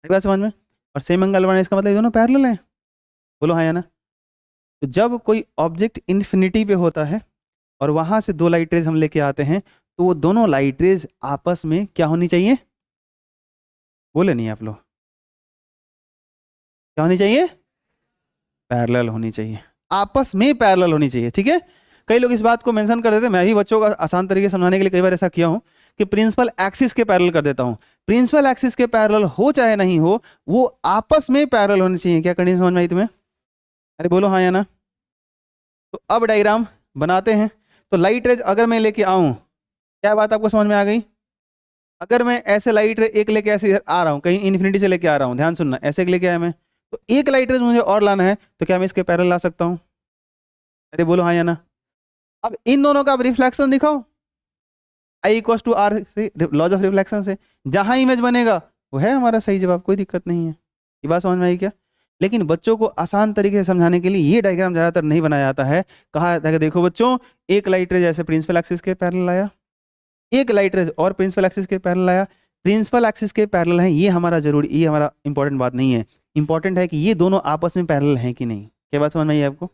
बात समझ में? और सेम एंगल बनाने इसका मतलब ये दोनों पैरेलल हैं। बोलो हाँ या ना? तो जब कोई ऑब्जेक्ट इन्फिनिटी पे होता है और वहां से दो लाइट रेज हम लेके आते हैं, तो वो दोनों लाइट रेज आपस में क्या होनी चाहिए? बोले नहीं आप लोग? क्या होनी चाहिए? पैरेलल होनी चाहिए, आपस में पैरेलल होनी चाहिए। ठीक है, कई लोग इस बात को मेंशन कर देते हैं, मैं भी बच्चों को आसान तरीके से समझाने के लिए कई बार ऐसा किया हूं कि प्रिंसिपल एक्सिस के पैरेलल कर देता हूं। प्रिंसिपल एक्सिस के पैरेलल हो चाहे नहीं हो, वो आपस में पैरेलल होनी चाहिए। क्या कंडीशन समझ में आई तुम्हें? अरे बोलो हाँ या ना? तो अब डायग्राम बनाते हैं। तो लाइट रेज अगर मैं लेके आऊं, क्या बात आपको समझ में आ गई? अगर मैं ऐसे लाइट रे एक लेके ऐसे इधर आ रहा हूँ, कहीं इन्फिनिटी से लेके आ रहा हूँ, ध्यान सुनना, ऐसे एक लेके आया मैं, तो एक लाइट रेज मुझे और लाना है, तो क्या मैं इसके पैरेलल ला सकता हूँ? अरे बोलो हाँ या ना? अब इन दोनों का अब रिफ्लेक्शन दिखाओ, आई इक्वल टू आर से, लॉज ऑफ रिफ्लेक्शन से, जहां इमेज बनेगा वो है हमारा सही जवाब, कोई दिक्कत नहीं है। ये बात समझ में आई क्या? लेकिन बच्चों को आसान तरीके से समझाने के लिए ये डायग्राम ज्यादातर नहीं बनाया जाता है। कहा जाता है कि देखो बच्चों, एक लाइट रेज ऐसे प्रिंसिपल एक्सिस के पैरेलल आया, एक लाइट रेज और प्रिंसिपल एक्सिस के पैरेलल आया, प्रिंसिपल एक्सिस के पैरेलल है, ये हमारा जरूरी, ये हमारा इंपॉर्टेंट बात नहीं है। इंपॉर्टेंट है कि ये दोनों आपस में पैरेलल हैं कि नहीं। क्या बात समझ में आई आपको?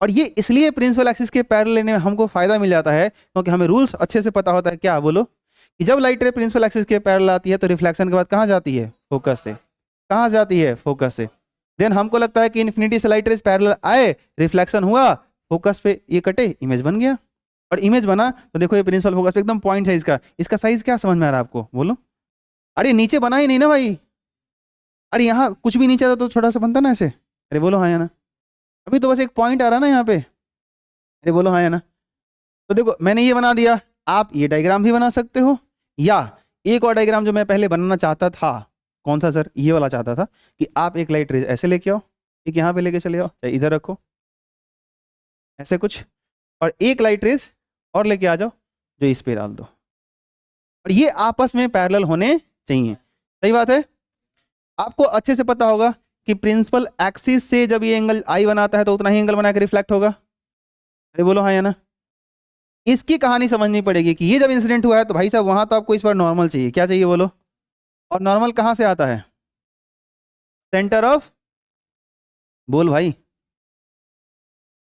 और ये इसलिए प्रिंसिपल एक्सिस के पैरेलल लेने में हमको फायदा मिल जाता है क्योंकि हमें रूल्स अच्छे से पता होता है। क्या बोलो? कि जब लाइट रे प्रिंसिपल एक्सिस के पैरेलल आती है तो रिफ्लेक्शन के बाद कहाँ जाती है? फोकस से। कहाँ जाती है? फोकस से। देन हमको लगता है कि इन्फिनिटी से लाइट रेज पैरेलल आए, रिफ्लेक्शन हुआ, फोकस पे ये कटे, इमेज बन गया। और इमेज बना तो देखो ये प्रिंसिपल फोकस पे एकदम पॉइंट है इसका। इसका साइज क्या समझ में आ रहा है आपको? बोलो। अरे नीचे बना ही नहीं ना भाई, अरे यहाँ कुछ भी नीचे था तो छोटा सा बनता ना ऐसे। अरे बोलो हाँ या ना? अभी तो बस एक पॉइंट आ रहा ना यहाँ पे। अरे बोलो हाँ या ना? तो देखो मैंने ये बना दिया, आप ये डायग्राम भी बना सकते हो, या एक और डायग्राम जो मैं पहले बनाना चाहता था, कौन सा सर? ये वाला चाहता था कि आप एक लाइट रेज ऐसे लेके आओ, एक यहाँ पे लेके चले आओ, चाहे इधर रखो ऐसे कुछ, और एक लाइट रेज और लेके आ जाओ जो इस पे डाल दो, और ये आपस में पैरेलल होने चाहिए। सही बात है? आपको अच्छे से पता होगा कि प्रिंसिपल एक्सिस से जब ये एंगल आई बनाता है तो उतना ही एंगल बना के रिफ्लेक्ट होगा। अरे बोलो हाँ या ना? इसकी कहानी समझनी पड़ेगी कि ये जब इंसिडेंट हुआ है तो भाई साहब वहां तो आपको इस पर नॉर्मल चाहिए। क्या चाहिए बोलो? और नॉर्मल कहां से आता है? सेंटर ऑफ, बोल भाई,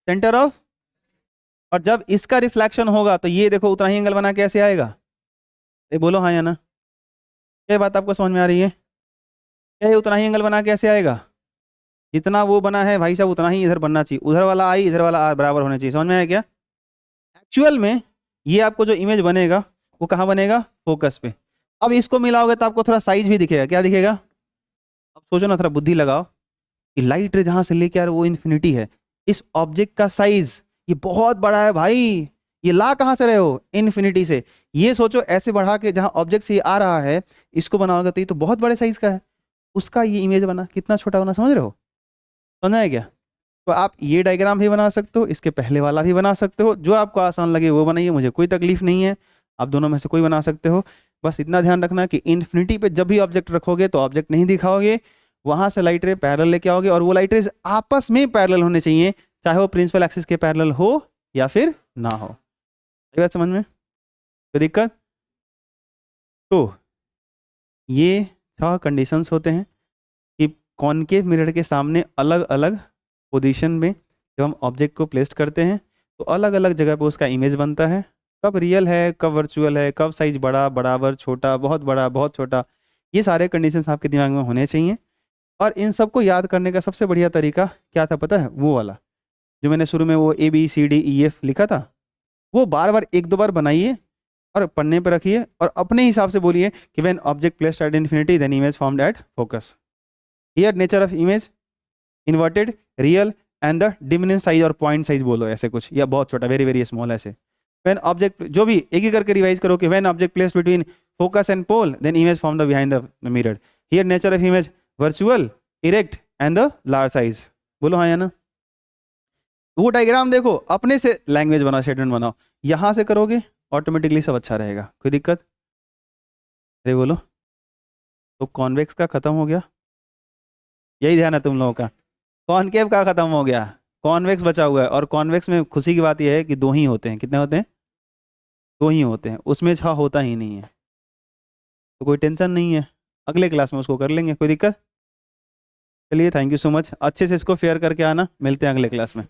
सेंटर ऑफ। और जब इसका रिफ्लेक्शन होगा तो ये देखो उतना ही एंगल बना के ऐसे आएगा। ये बोलो हाँ या ना? क्या बात आपको समझ में आ रही है? क्या ये उतना ही एंगल बना के ऐसे आएगा? जितना वो बना है भाई साहब उतना ही इधर बनना चाहिए, उधर वाला आई इधर वाला आर बराबर होना चाहिए। समझ में आया क्या? एक्चुअल में ये आपको जो इमेज बनेगा वो कहाँ बनेगा? फोकस पे। अब इसको मिलाओगे तो आपको थोड़ा साइज भी दिखेगा। क्या दिखेगा? अब सोचो ना, थोड़ा बुद्धि लगाओ कि लाइट रे जहां से लेके आ रहे वो इन्फिनिटी है, इस ऑब्जेक्ट का साइज ये बहुत बड़ा है भाई, ये ला कहां से रहे हो? इन्फिनिटी से। ये सोचो ऐसे बढ़ा के जहां ऑब्जेक्ट से ये आ रहा है इसको बनाओगे तो ये तो बहुत बड़े साइज का है, उसका ये इमेज बना कितना छोटा बना, समझ रहे हो? समझ है क्या? तो आप ये डायग्राम भी बना सकते हो, इसके पहले वाला भी बना सकते हो, जो आपको आसान लगे वो बनाइए, मुझे कोई तकलीफ नहीं है। आप दोनों में से कोई बना सकते हो। बस इतना ध्यान रखना कि इन्फिनिटी पे जब भी ऑब्जेक्ट रखोगे तो ऑब्जेक्ट नहीं दिखाओगे, वहां से लाइट रे पैरेलल लेके आओगे, और वो लाइट रेज आपस में पैरेलल होने चाहिए, चाहे वो प्रिंसिपल एक्सिस के पैरेलल हो या फिर ना हो। ये बात समझ में? कोई दिक्कत? तो ये 6 कंडीशंस होते हैं कि कॉनकेव मिरर के सामने अलग अलग पोजीशन में जब हम ऑब्जेक्ट को प्लेस करते हैं तो अलग अलग जगह पे उसका इमेज बनता है। कब रियल है, कब वर्चुअल है, कब साइज बड़ा, बराबर, छोटा, बहुत छोटा, ये सारे कंडीशंस आपके दिमाग में होने चाहिए। और इन सबको याद करने का सबसे बढ़िया तरीका क्या था पता है? वो वाला जो मैंने शुरू में वो ABCDEF लिखा था, वो बार बार एक दो बार बनाइए और पन्ने पर रखिए और अपने हिसाब से बोलिए कि when object placed at infinity then image formed at focus. Here nature of image inverted, real and the diminish size और पॉइंट साइज बोलो ऐसे कुछ, या बहुत छोटा, वेरी वेरी स्मॉल ऐसे। व्हेन ऑब्जेक्ट, जो भी एक ही करके रिवाइज करो कि when object placed between focus and pole then image form the behind the mirror. Here nature of image virtual, erect and the large size. बोलो हाँ या ना? वो डायग्राम देखो, अपने से लैंग्वेज बनाओ, स्टेटमेंट बनाओ, यहाँ से करोगे ऑटोमेटिकली सब अच्छा रहेगा, कोई दिक्कत? अरे बोलो। तो कॉन्वेक्स का खत्म हो गया, यही ध्यान है तुम लोगों का। कॉनकेव का खत्म हो गया, कॉन्वेक्स बचा हुआ है। और कॉन्वेक्स में खुशी की बात यह है कि दो ही होते हैं। कितने होते हैं? दो ही होते हैं, उसमें छह होता ही नहीं है। तो कोई टेंशन नहीं है, अगले क्लास में उसको कर लेंगे, कोई दिक्कत? चलिए, थैंक यू सो मच, अच्छे से इसको फेयर करके आना, मिलते हैं अगले क्लास में।